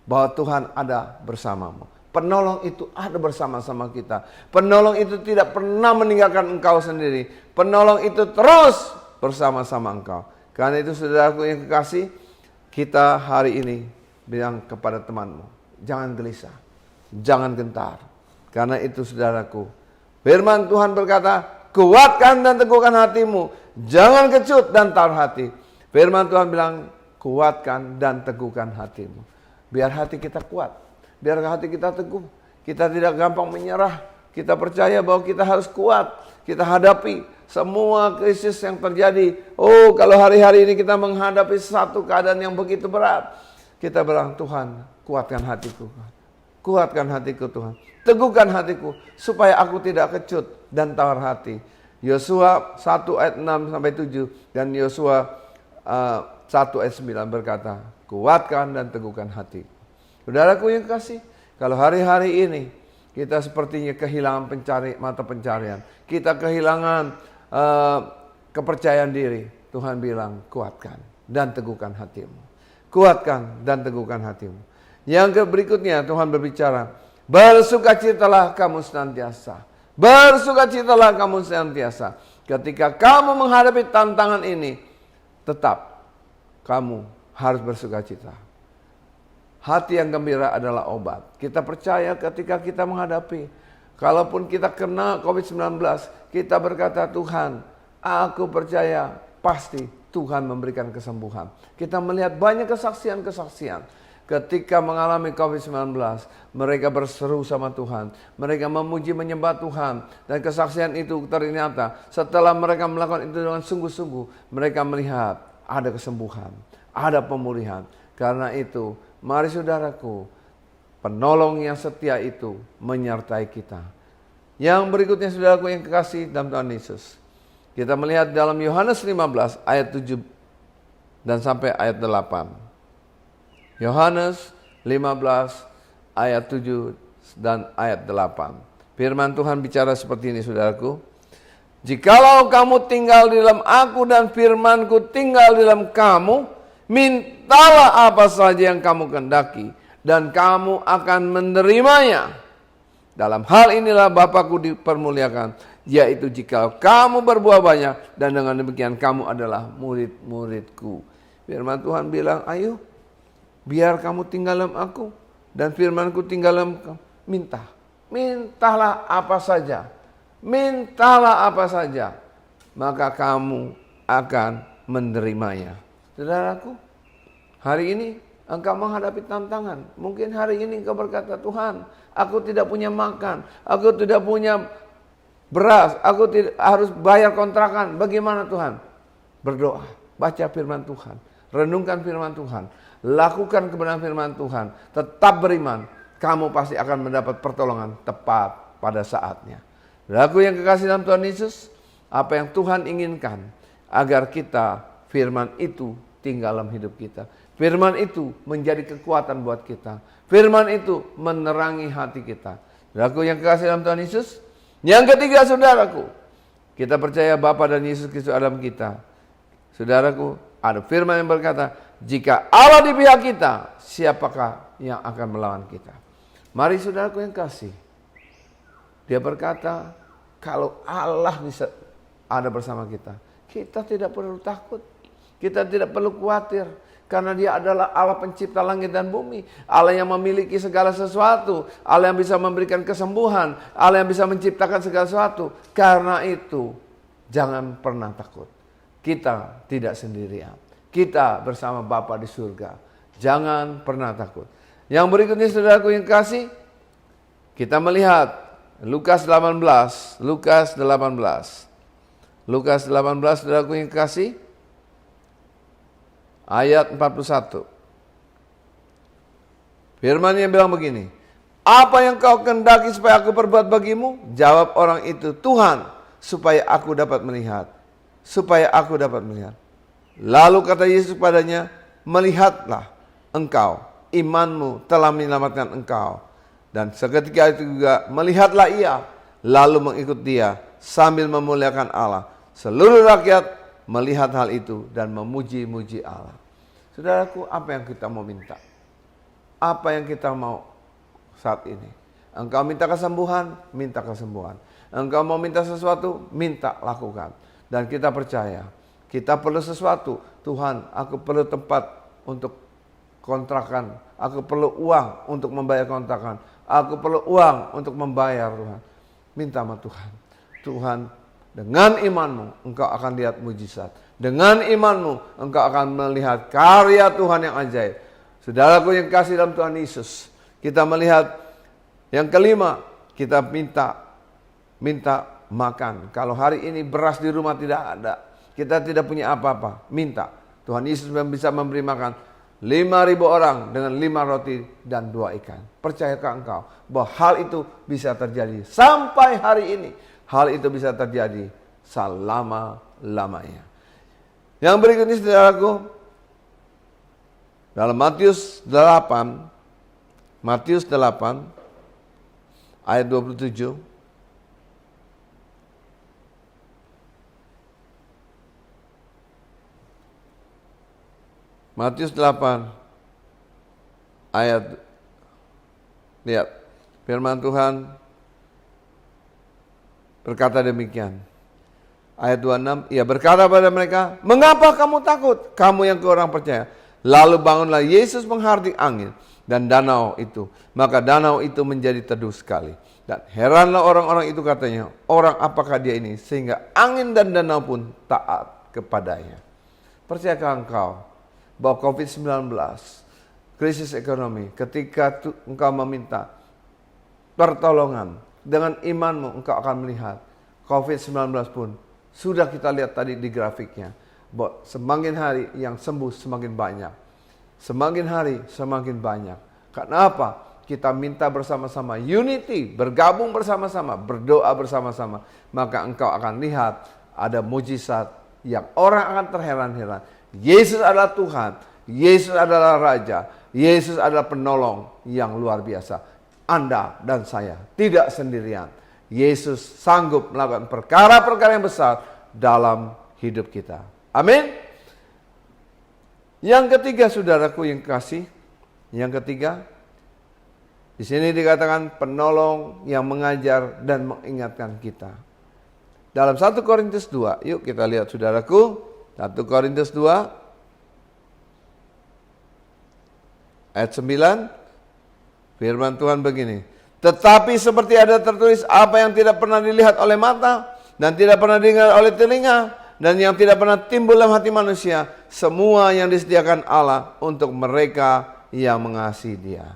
bahwa Tuhan ada bersamamu. Penolong itu ada bersama-sama kita. Penolong itu tidak pernah meninggalkan engkau sendiri. Penolong itu terus bersama-sama engkau. Karena itu saudaraku yang kekasih, kita hari ini bilang kepada temanmu, jangan gelisah, jangan gentar. Karena itu saudaraku, firman Tuhan berkata, kuatkan dan teguhkan hatimu, jangan kecut dan tar hati. Firman Tuhan bilang, kuatkan dan teguhkan hatimu. Biar hati kita kuat, biar hati kita teguh. Kita tidak gampang menyerah. Kita percaya bahwa kita harus kuat. Kita hadapi semua krisis yang terjadi. Oh, kalau hari-hari ini kita menghadapi satu keadaan yang begitu berat, kita bilang, Tuhan, kuatkan hatiku. Kuatkan hatiku Tuhan. Teguhkan hatiku supaya aku tidak kecut dan tawar hati. Yosua 1 ayat 6 sampai 7 dan Yosua 1 ayat 9 berkata, kuatkan dan teguhkan hati. Saudaraku yang kasih, kalau hari-hari ini kita sepertinya kehilangan mata pencarian, kita kehilangan kepercayaan diri, Tuhan bilang, kuatkan dan teguhkan hatimu. Kuatkan dan teguhkan hatimu. Yang berikutnya Tuhan berbicara, bersukacitalah kamu senantiasa. Bersukacitalah kamu senantiasa. Ketika kamu menghadapi tantangan ini, tetap kamu harus bersukacita. Hati yang gembira adalah obat. Kita percaya ketika kita menghadapi, kalaupun kita kena COVID-19, kita berkata, Tuhan, aku percaya pasti Tuhan memberikan kesembuhan. Kita melihat banyak kesaksian-kesaksian. Ketika mengalami COVID-19, mereka berseru sama Tuhan. Mereka memuji menyembah Tuhan. Dan kesaksian itu ternyata setelah mereka melakukan itu dengan sungguh-sungguh, mereka melihat ada kesembuhan, ada pemulihan. Karena itu, mari saudaraku, penolong yang setia itu menyertai kita. Yang berikutnya saudaraku yang kekasih dalam Tuhan Yesus. Kita melihat dalam Yohanes 15 ayat 7 dan sampai ayat 8. Yohanes 15 ayat 7 dan ayat 8. Firman Tuhan bicara seperti ini, saudaraku. Jikalau kamu tinggal di dalam aku dan firman-Ku tinggal di dalam kamu, mintalah apa saja yang kamu kehendaki dan kamu akan menerimanya. Dalam hal inilah Bapa-Ku dipermuliakan, yaitu jika kamu berbuah banyak dan dengan demikian kamu adalah murid-murid-Ku. Firman Tuhan bilang, ayo biar kamu tinggal dalam aku dan firman-Ku tinggal dalam kamu. Mintalah apa saja. Mintalah apa saja. Maka kamu akan menerimanya. Saudaraku, hari ini engkau menghadapi tantangan. Mungkin hari ini engkau berkata, Tuhan, aku tidak punya makan. Aku tidak punya beras. Aku tidak harus bayar kontrakan. Bagaimana Tuhan? Berdoa. Baca firman Tuhan. Renungkan firman Tuhan. Lakukan kebenaran firman Tuhan. Tetap beriman. Kamu pasti akan mendapat pertolongan tepat pada saatnya. Saudaraku yang kekasih dalam Tuhan Yesus, apa yang Tuhan inginkan agar kita, firman itu tinggal dalam hidup kita. Firman itu menjadi kekuatan buat kita. Firman itu menerangi hati kita. Saudaraku yang kekasih dalam Tuhan Yesus, yang ketiga saudaraku, kita percaya Bapa dan Yesus Kristus dalam kita. Saudaraku, ada firman yang berkata, jika Allah di pihak kita, siapakah yang akan melawan kita? Mari saudaraku yang kasih. Dia berkata, kalau Allah bisa ada bersama kita, kita tidak perlu takut. Kita tidak perlu khawatir. Karena dia adalah Allah pencipta langit dan bumi. Allah yang memiliki segala sesuatu. Allah yang bisa memberikan kesembuhan. Allah yang bisa menciptakan segala sesuatu. Karena itu, jangan pernah takut. Kita tidak sendirian. Kita bersama Bapa di surga. Jangan pernah takut. Yang berikutnya saudaraku yang kasih, kita melihat Lukas 18. Lukas 18. Lukas 18 saudaraku yang kasih, ayat 41. Firman yang bilang begini, apa yang kau kehendaki supaya aku perbuat bagimu? Jawab orang itu, Tuhan, supaya aku dapat melihat. Supaya aku dapat melihat. Lalu kata Yesus padanya, melihatlah engkau, imanmu telah menyelamatkan engkau. Dan seketika itu juga melihatlah ia, lalu mengikut dia sambil memuliakan Allah. Seluruh rakyat melihat hal itu dan memuji-muji Allah. Saudaraku, apa yang kita mau minta? Apa yang kita mau saat ini? Engkau minta kesembuhan, minta kesembuhan. Engkau mau minta sesuatu, minta lakukan. Dan kita percaya, kita perlu sesuatu. Tuhan, aku perlu tempat untuk kontrakan. Aku perlu uang untuk membayar kontrakan. Aku perlu uang untuk membayar, Tuhan. Minta sama Tuhan. Tuhan, dengan imanmu engkau akan lihat mujizat. Dengan imanmu engkau akan melihat karya Tuhan yang ajaib. Saudaraku yang kasih dalam Tuhan Yesus, kita melihat yang kelima, kita minta makan. Kalau hari ini beras di rumah tidak ada, kita tidak punya apa-apa, minta. Tuhan Yesus bisa memberi makan 5.000 orang dengan 5 roti dan 2 ikan. Percayakah engkau bahwa hal itu bisa terjadi sampai hari ini? Hal itu bisa terjadi selama-lamanya. Yang berikutnya saudaraku, dalam Matius 8 ayat 27. Matius 8 ayat, lihat firman Tuhan berkata demikian. Ayat 26, ia berkata pada mereka, mengapa kamu takut, kamu yang kurang percaya? Lalu bangunlah Yesus menghardik angin dan danau itu. Maka danau itu menjadi teduh sekali. Dan heranlah orang-orang itu katanya, orang apakah dia ini? Sehingga angin dan danau pun taat kepadanya. Percayakah engkau bahwa COVID-19, krisis ekonomi, ketika engkau meminta pertolongan, dengan imanmu engkau akan melihat COVID-19 pun sudah kita lihat tadi di grafiknya, bahwa semakin hari yang sembuh semakin banyak. Semakin hari semakin banyak. Karena apa? Kita minta bersama-sama, unity, bergabung bersama-sama, berdoa bersama-sama. Maka engkau akan lihat ada mujizat yang orang akan terheran-heran. Yesus adalah Tuhan, Yesus adalah Raja, Yesus adalah penolong yang luar biasa. Anda dan saya tidak sendirian. Yesus sanggup melakukan perkara-perkara yang besar dalam hidup kita. Amin. Yang ketiga, saudaraku yang kasih, yang ketiga, di sini dikatakan penolong yang mengajar dan mengingatkan kita. Dalam 1 Korintus 2, yuk kita lihat saudaraku, 1 Korintus 2 ayat 9, firman Tuhan begini. Tetapi seperti ada tertulis, apa yang tidak pernah dilihat oleh mata, dan tidak pernah didengar oleh telinga, dan yang tidak pernah timbul dalam hati manusia, semua yang disediakan Allah untuk mereka yang mengasihi Dia.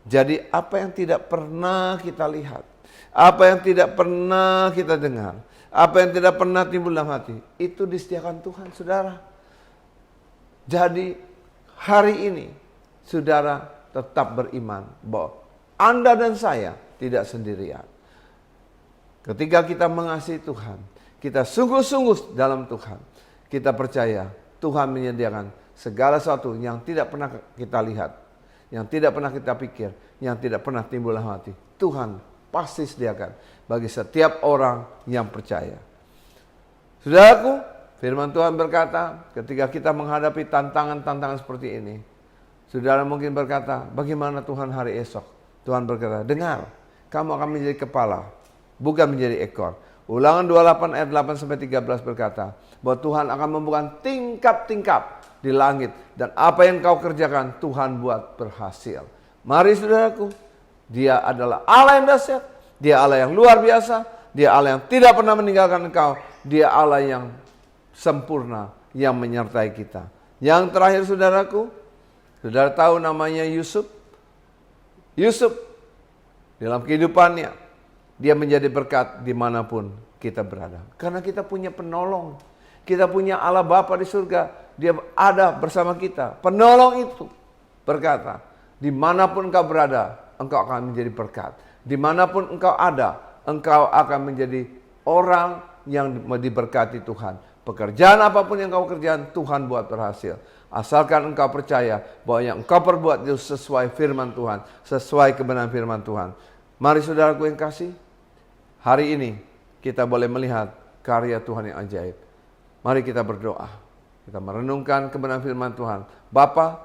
Jadi apa yang tidak pernah kita lihat, apa yang tidak pernah kita dengar, apa yang tidak pernah timbul dalam hati, itu disediakan Tuhan, saudara. Jadi hari ini, saudara tetap beriman bahwa Anda dan saya tidak sendirian. Ketika kita mengasihi Tuhan, kita sungguh-sungguh dalam Tuhan, kita percaya Tuhan menyediakan segala sesuatu yang tidak pernah kita lihat, yang tidak pernah kita pikir, yang tidak pernah timbul dalam hati. Tuhan pasti sediakan bagi setiap orang yang percaya. Saudaraku, firman Tuhan berkata, ketika kita menghadapi tantangan-tantangan seperti ini, saudara mungkin berkata, bagaimana Tuhan hari esok? Tuhan berkata, dengar, kamu akan menjadi kepala, bukan menjadi ekor. Ulangan 28 ayat 8-13 berkata, bahwa Tuhan akan membuka tingkap-tingkap di langit, dan apa yang kau kerjakan, Tuhan buat berhasil. Mari saudaraku, Dia adalah Allah yang dahsyat, Dia Allah yang luar biasa, Dia Allah yang tidak pernah meninggalkan engkau, Dia Allah yang sempurna, yang menyertai kita. Yang terakhir saudaraku, saudara tahu namanya Yusuf? Yusuf dalam kehidupannya, dia menjadi berkat dimanapun kita berada. Karena kita punya penolong, kita punya Allah Bapa di surga, Dia ada bersama kita. Penolong itu berkata, dimanapun engkau berada, engkau akan menjadi berkat. Dimanapun engkau ada, engkau akan menjadi orang yang diberkati Tuhan. Pekerjaan apapun yang kau kerjakan, Tuhan buat berhasil. Asalkan engkau percaya bahwa yang engkau perbuat itu sesuai firman Tuhan, sesuai kebenaran firman Tuhan. Mari saudaraku yang kasih, hari ini kita boleh melihat karya Tuhan yang ajaib. Mari kita berdoa, kita merenungkan kebenaran firman Tuhan. Bapa,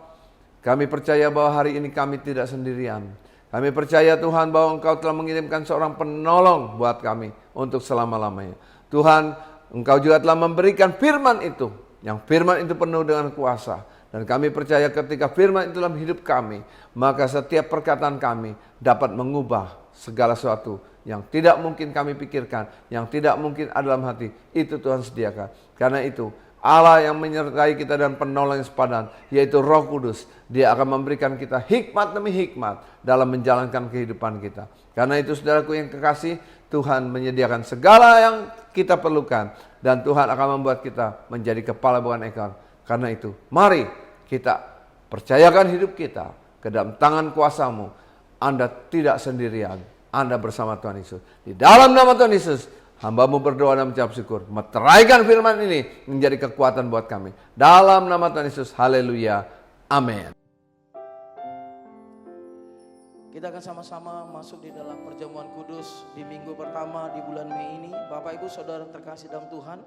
kami percaya bahwa hari ini kami tidak sendirian. Kami percaya Tuhan bahwa Engkau telah mengirimkan seorang penolong buat kami untuk selama-lamanya. Tuhan, Engkau juga telah memberikan firman itu, yang firman itu penuh dengan kuasa. Dan kami percaya ketika firman itu dalam hidup kami, maka setiap perkataan kami dapat mengubah segala sesuatu yang tidak mungkin kami pikirkan, yang tidak mungkin ada dalam hati. Itu Tuhan sediakan. Karena itu Allah yang menyertai kita dan penolong yang sepadan, yaitu Roh Kudus. Dia akan memberikan kita hikmat demi hikmat dalam menjalankan kehidupan kita. Karena itu saudaraku yang kekasih, Tuhan menyediakan segala yang kita perlukan. Dan Tuhan akan membuat kita menjadi kepala bukan ekor. Karena itu, mari kita percayakan hidup kita ke dalam tangan kuasa-Mu. Anda tidak sendirian, Anda bersama Tuhan Yesus. Di dalam nama Tuhan Yesus, hamba-Mu berdoa dan mengucap syukur. Meteraikan firman ini menjadi kekuatan buat kami. Dalam nama Tuhan Yesus, haleluya, amin. Kita akan sama-sama masuk di dalam perjamuan kudus di minggu pertama di bulan Mei ini. Bapak Ibu Saudara terkasih dalam Tuhan,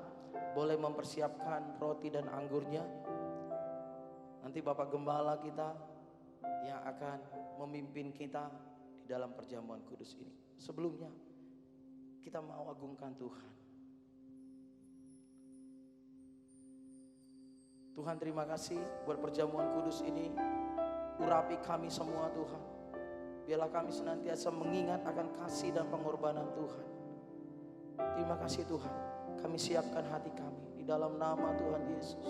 boleh mempersiapkan roti dan anggurnya. Nanti Bapak Gembala kita yang akan memimpin kita di dalam perjamuan kudus ini. Sebelumnya, kita mau agungkan Tuhan. Tuhan, terima kasih buat perjamuan kudus ini. Urapi kami semua Tuhan. Biarlah kami senantiasa mengingat akan kasih dan pengorbanan Tuhan. Terima kasih Tuhan. Kami siapkan hati kami di dalam nama Tuhan Yesus.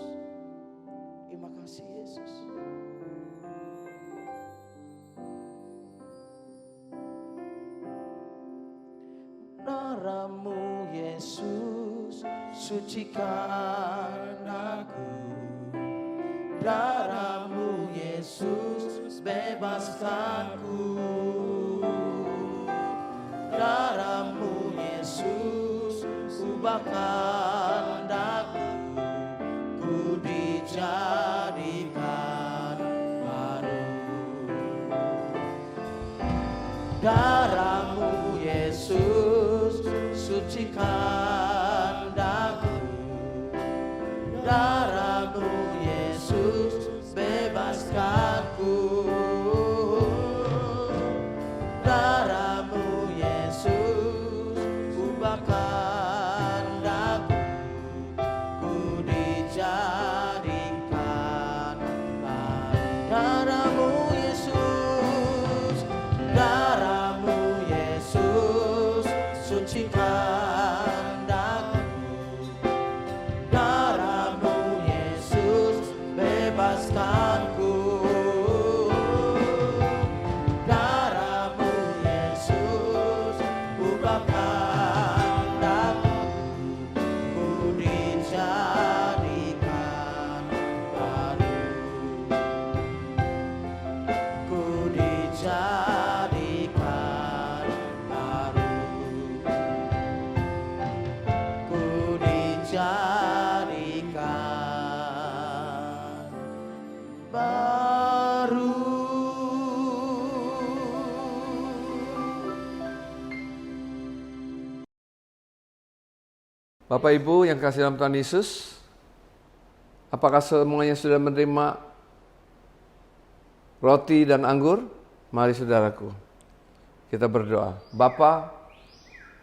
Terima kasih Yesus. Darah-Mu Yesus, sucikan aku. Darah-Mu Yesus, bebaskanku. Darah-Mu Yesus, ubahkan daku. Ku dijadikan baru. ubah kehendakmu, ku dijadikan baru. Darahmu Yesus, darahmu Yesus, sucikan daku. Darahmu Yesus, bebaskanku. Darahmu Yesus, ubahkan daku, ku dijadikan baru. Ku dijadikan baru. Ku dijadikan baru. Bapak Ibu yang kasih dalam Tuhan Yesus, apakah semuanya sudah menerima roti dan anggur? Mari saudaraku, kita berdoa. Bapa,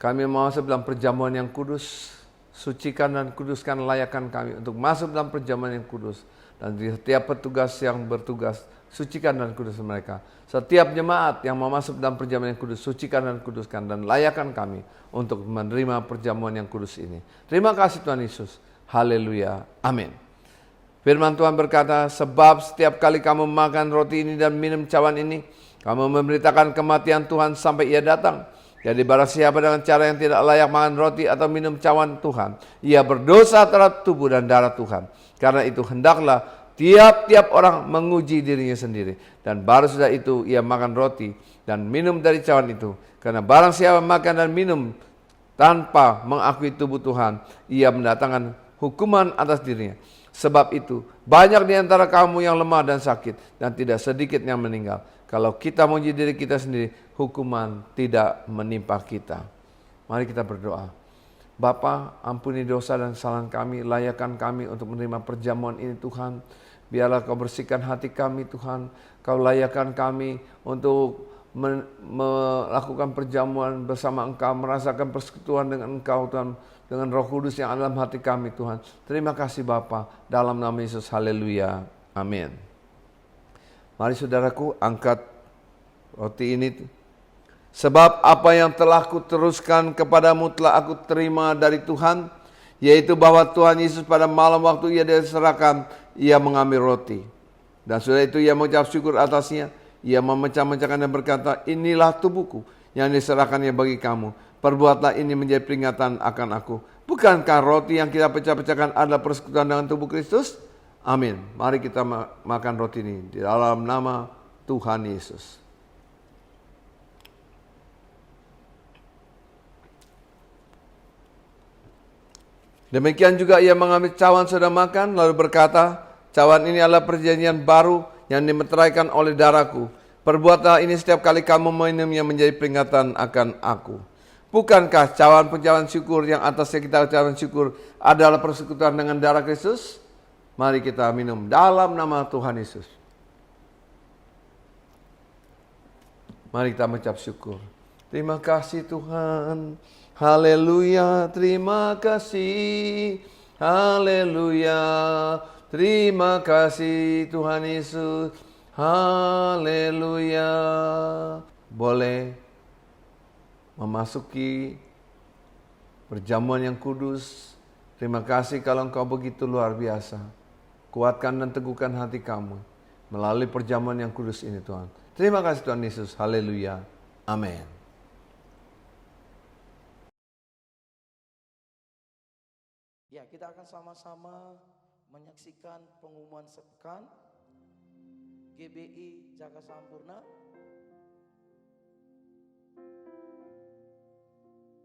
kami mau masuk dalam perjamuan yang kudus, sucikan dan kuduskan layakan kami untuk masuk dalam perjamuan yang kudus. Dan di setiap petugas yang bertugas, sucikan dan kuduskan mereka. Setiap jemaat yang mau masuk dalam perjamuan yang kudus, sucikan dan kuduskan dan layakan kami untuk menerima perjamuan yang kudus ini. Terima kasih Tuhan Yesus. Haleluya. Amin. Firman Tuhan berkata, sebab setiap kali kamu makan roti ini dan minum cawan ini, kamu memberitakan kematian Tuhan sampai ia datang. Jadi barang siapa dengan cara yang tidak layak makan roti atau minum cawan Tuhan, ia berdosa terhadap tubuh dan darah Tuhan. Karena itu hendaklah tiap-tiap orang menguji dirinya sendiri. Dan baru sudah itu ia makan roti dan minum dari cawan itu. Karena barang siapa makan dan minum tanpa mengakui tubuh Tuhan, ia mendatangkan hukuman atas dirinya. Sebab itu banyak di antara kamu yang lemah dan sakit, dan tidak sedikit yang meninggal. Kalau kita menguji diri kita sendiri, hukuman tidak menimpa kita. Mari kita berdoa. Bapa, ampuni dosa dan kesalahan kami, layakan kami untuk menerima perjamuan ini Tuhan. Biarlah Kau bersihkan hati kami Tuhan, Kau layakan kami untuk melakukan perjamuan bersama Engkau, merasakan persekutuan dengan Engkau Tuhan, dengan Roh Kudus yang ada dalam hati kami Tuhan. Terima kasih Bapa, dalam nama Yesus, haleluya, amin. Mari saudaraku, angkat roti ini. Sebab apa yang telah kuteruskan kepadamu telah aku terima dari Tuhan, yaitu bahwa Tuhan Yesus pada malam waktu ia diserahkan, ia mengambil roti. Dan sudah itu ia mengucap syukur atasnya, ia memecah-mecahkan dan berkata, inilah tubuhku yang diserahkannya bagi kamu. Perbuatlah ini menjadi peringatan akan aku. Bukankah roti yang kita pecah-pecahkan adalah persekutuan dengan tubuh Kristus? Amin. Mari kita makan roti ini di dalam nama Tuhan Yesus. Demikian juga ia mengambil cawan sudah makan, lalu berkata, cawan ini adalah perjanjian baru yang dimeteraikan oleh darahku. Perbuatlah ini setiap kali kamu minumnya menjadi peringatan akan aku. Bukankah cawan pengucapan syukur yang atasnya kita ucapkan syukur adalah persekutuan dengan darah Kristus? Mari kita minum dalam nama Tuhan Yesus. Mari kita mengucap syukur. Terima kasih Tuhan. Haleluya, terima kasih. Haleluya, terima kasih Tuhan Yesus. Haleluya. Boleh memasuki perjamuan yang kudus. Terima kasih kalau engkau begitu luar biasa. Kuatkan dan teguhkan hati kamu melalui perjamuan yang kudus ini Tuhan. Terima kasih Tuhan Yesus. Haleluya. Amin. Ya, kita akan sama-sama menyaksikan pengumuman sepekan GBI Jaga Sampurna.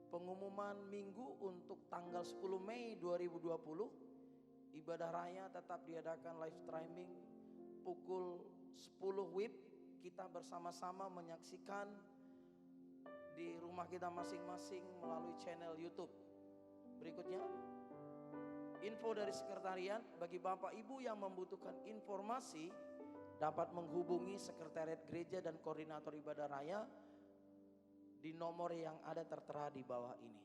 Pengumuman minggu untuk tanggal 10 Mei 2020, ibadah raya tetap diadakan live streaming pukul 10 WIB. Kita bersama-sama menyaksikan di rumah kita masing-masing melalui channel YouTube. Berikutnya, info dari sekretariat bagi Bapak Ibu yang membutuhkan informasi dapat menghubungi sekretariat gereja dan koordinator ibadah raya di nomor yang ada tertera di bawah ini.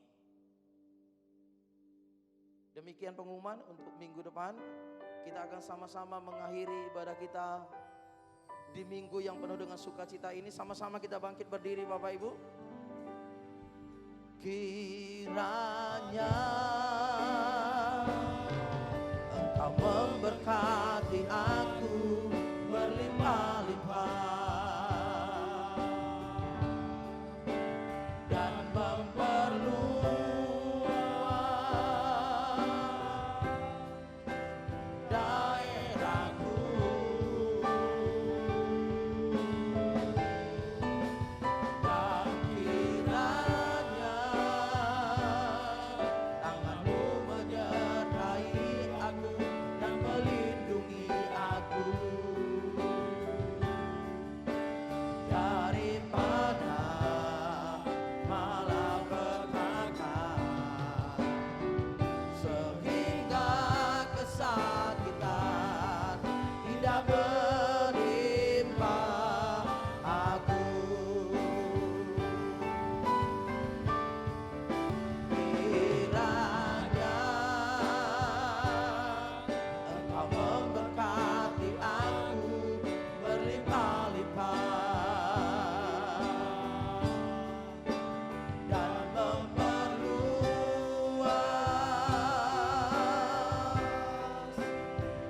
Demikian pengumuman untuk minggu depan. Kita akan sama-sama mengakhiri ibadah kita di minggu yang penuh dengan sukacita ini. Sama-sama kita bangkit berdiri Bapak Ibu. Kiranya Engkau memberkati aku berlimpah-limpah dan memperluas daerahku, dan kiranya tanganmu menyertai aku dan melindungi aku daripada malapetaka, sehingga kesakitan tidak menimpa aku. Kiranya Engkau memberkati aku berlimpah-limpah dan memperluas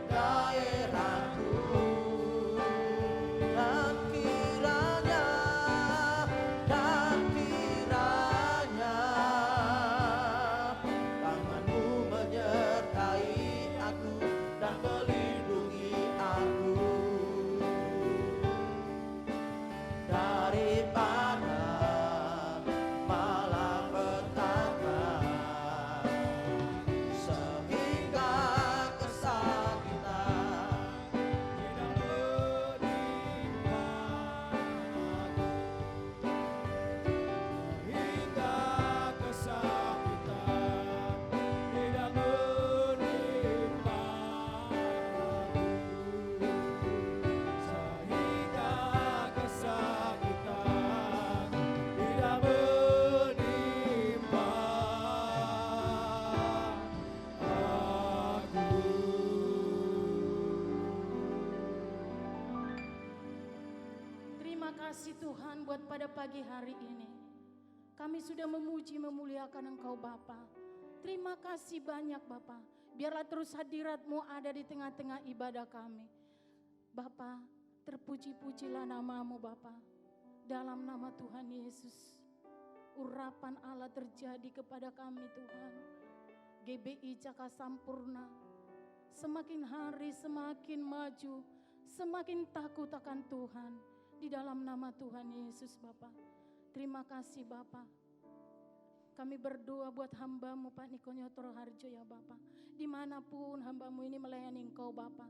daerahku, dan kiranya tanganmu menyertai aku dan melindungi aku daripada malapetaka, sehingga kesakitan tidak menimpa aku, sehingga kesakitan tidak menimpa aku, sehingga kesakitan tidak menimpa aku. Terima kasih Tuhan buat pada pagi hari ini. Kami sudah memuji memuliakan Engkau Bapa. Terima kasih banyak Bapa. Biarlah terus hadirat-Mu ada di tengah-tengah ibadah kami. Bapa, terpuji-pujilah nama-Mu Bapa. Dalam nama Tuhan Yesus, urapan Allah terjadi kepada kami Tuhan. GBI Caka Sampurna semakin hari semakin maju, semakin takut akan Tuhan. Di dalam nama Tuhan Yesus Bapa. Terima kasih Bapa. Kami berdoa buat hamba-Mu Pak Niko Nyotoro Harjo ya Bapa. Dimanapun hamba-Mu ini melayani Engkau Bapa.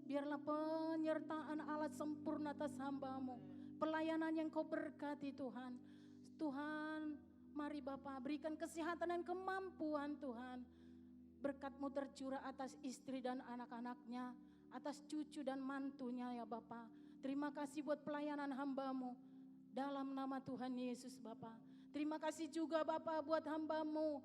Biarlah penyertaan Allah sempurna atas hamba-Mu. Pelayanan yang Kau berkati Tuhan. Tuhan, mari Bapa berikan kesehatan dan kemampuan Tuhan. Berkat-Mu tercurah atas istri dan anak-anaknya, atas cucu dan mantunya ya Bapa. Terima kasih buat pelayanan hamba-Mu. Dalam nama Tuhan Yesus Bapa. Terima kasih juga Bapa buat hamba-Mu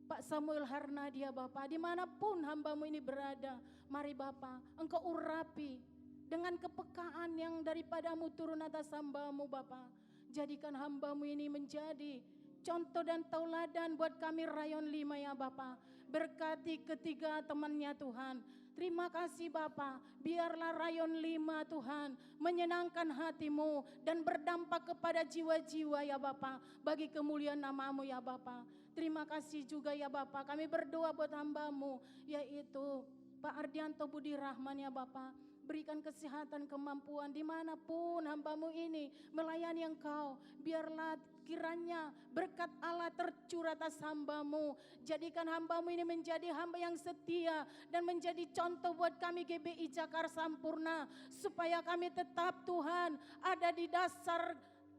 Pak Samuel Harnadia Bapa. Dimanapun hamba-Mu ini berada, mari Bapa Engkau urapi dengan kepekaan yang daripada-Mu turun atas hamba-Mu Bapa. Jadikan hamba-Mu ini menjadi contoh dan tauladan buat kami Rayon 5 ya Bapa. Berkati ketiga temannya Tuhan. Terima kasih Bapa, biarlah Rayon 5 Tuhan menyenangkan hati-Mu dan berdampak kepada jiwa-jiwa ya Bapa, bagi kemuliaan nama-Mu ya Bapa. Terima kasih juga ya Bapa, kami berdoa buat hamba-Mu yaitu Pak Ardianto Budi Rahman ya Bapa. Berikan kesehatan, kemampuan dimanapun hamba-Mu ini melayani Engkau. Biarlah kiranya berkat Allah tercurah atas hamba-Mu. Jadikan hamba-Mu ini menjadi hamba yang setia dan menjadi contoh buat kami GBI Cakar Sampurna. Supaya kami tetap Tuhan ada di dasar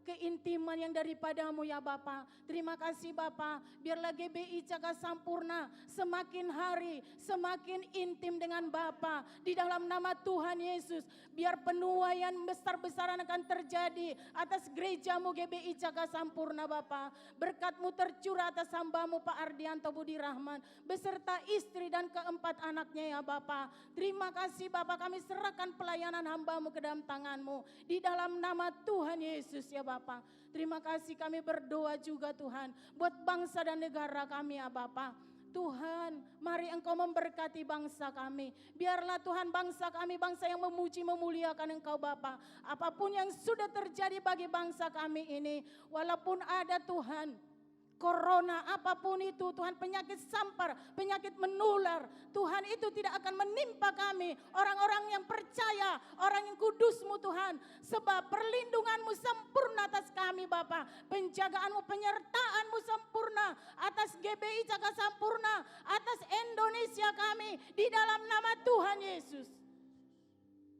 keintiman yang daripadamu ya Bapa. Terima kasih Bapa, biarlah GBI Caka Sampurna semakin hari semakin intim dengan Bapa. Di dalam nama Tuhan Yesus, biar penuaian besar-besaran akan terjadi atas gerejamu GBI Caka Sampurna Bapa. Berkat-Mu tercurah atas hambamu Pak Ardianto Budi Rahman beserta istri dan keempat anaknya ya Bapa. Terima kasih Bapa, kami serahkan pelayanan hambamu ke dalam tangan-Mu. Di dalam nama Tuhan Yesus ya Bapa. Terima kasih, kami berdoa juga Tuhan buat bangsa dan negara kami ya Bapa. Tuhan, mari Engkau memberkati bangsa kami. Biarlah Tuhan bangsa kami, bangsa yang memuji memuliakan Engkau Bapa. Apapun yang sudah terjadi bagi bangsa kami ini, walaupun ada Tuhan corona, apapun itu Tuhan, penyakit sampar, penyakit menular, Tuhan itu tidak akan menimpa kami, orang-orang yang percaya, orang yang kudus-Mu Tuhan. Sebab perlindungan-Mu sempurna atas kami Bapa, penjagaan-Mu, penyertaan-Mu sempurna atas GBI Caka Sampurna, atas Indonesia kami, di dalam nama Tuhan Yesus.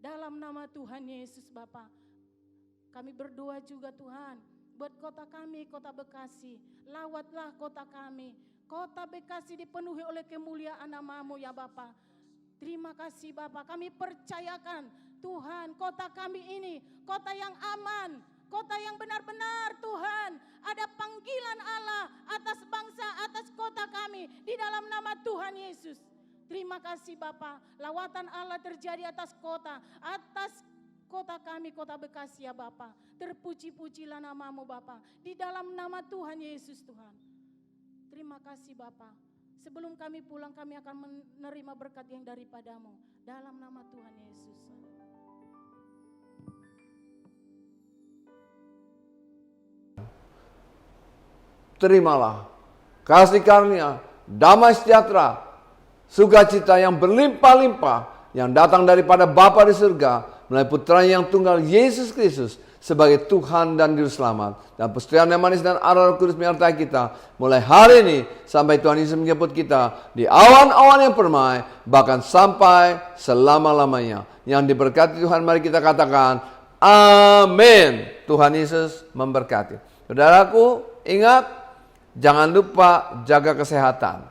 Dalam nama Tuhan Yesus Bapa, kami berdoa juga Tuhan buat kota kami, kota Bekasi. Lawatlah kota kami. Kota Bekasi dipenuhi oleh kemuliaan nama-Mu ya Bapa. Terima kasih Bapa, kami percayakan Tuhan kota kami ini, kota yang aman, kota yang benar-benar Tuhan. Ada panggilan Allah atas bangsa, atas kota kami di dalam nama Tuhan Yesus. Terima kasih Bapa, lawatan Allah terjadi atas kota kami, kota Bekasi ya Bapa. Terpuji-pujilah nama-Mu Bapa, di dalam nama Tuhan Yesus Tuhan. Terima kasih Bapa. Sebelum kami pulang, kami akan menerima berkat yang daripada-Mu, dalam nama Tuhan Yesus. Terimalah kasih karunia, damai sejahtera, sukacita yang berlimpah-limpah yang datang daripada Bapa di surga melalui Putranya yang tunggal Yesus Kristus sebagai Tuhan dan Juru Selamat. Dan persekutuan yang manis dan arah Roh Kudus menyertai kita mulai hari ini sampai Tuhan Yesus menjemput kita di awan-awan yang permai, bahkan sampai selama-lamanya. Yang diberkati Tuhan, mari kita katakan amin. Tuhan Yesus memberkati. Saudaraku, ingat, jangan lupa jaga kesehatan.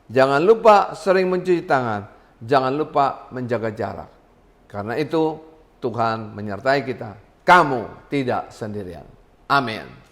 Jangan lupa sering mencuci tangan. Jangan lupa menjaga jarak. Karena itu Tuhan menyertai kita. Kamu tidak sendirian. Amin.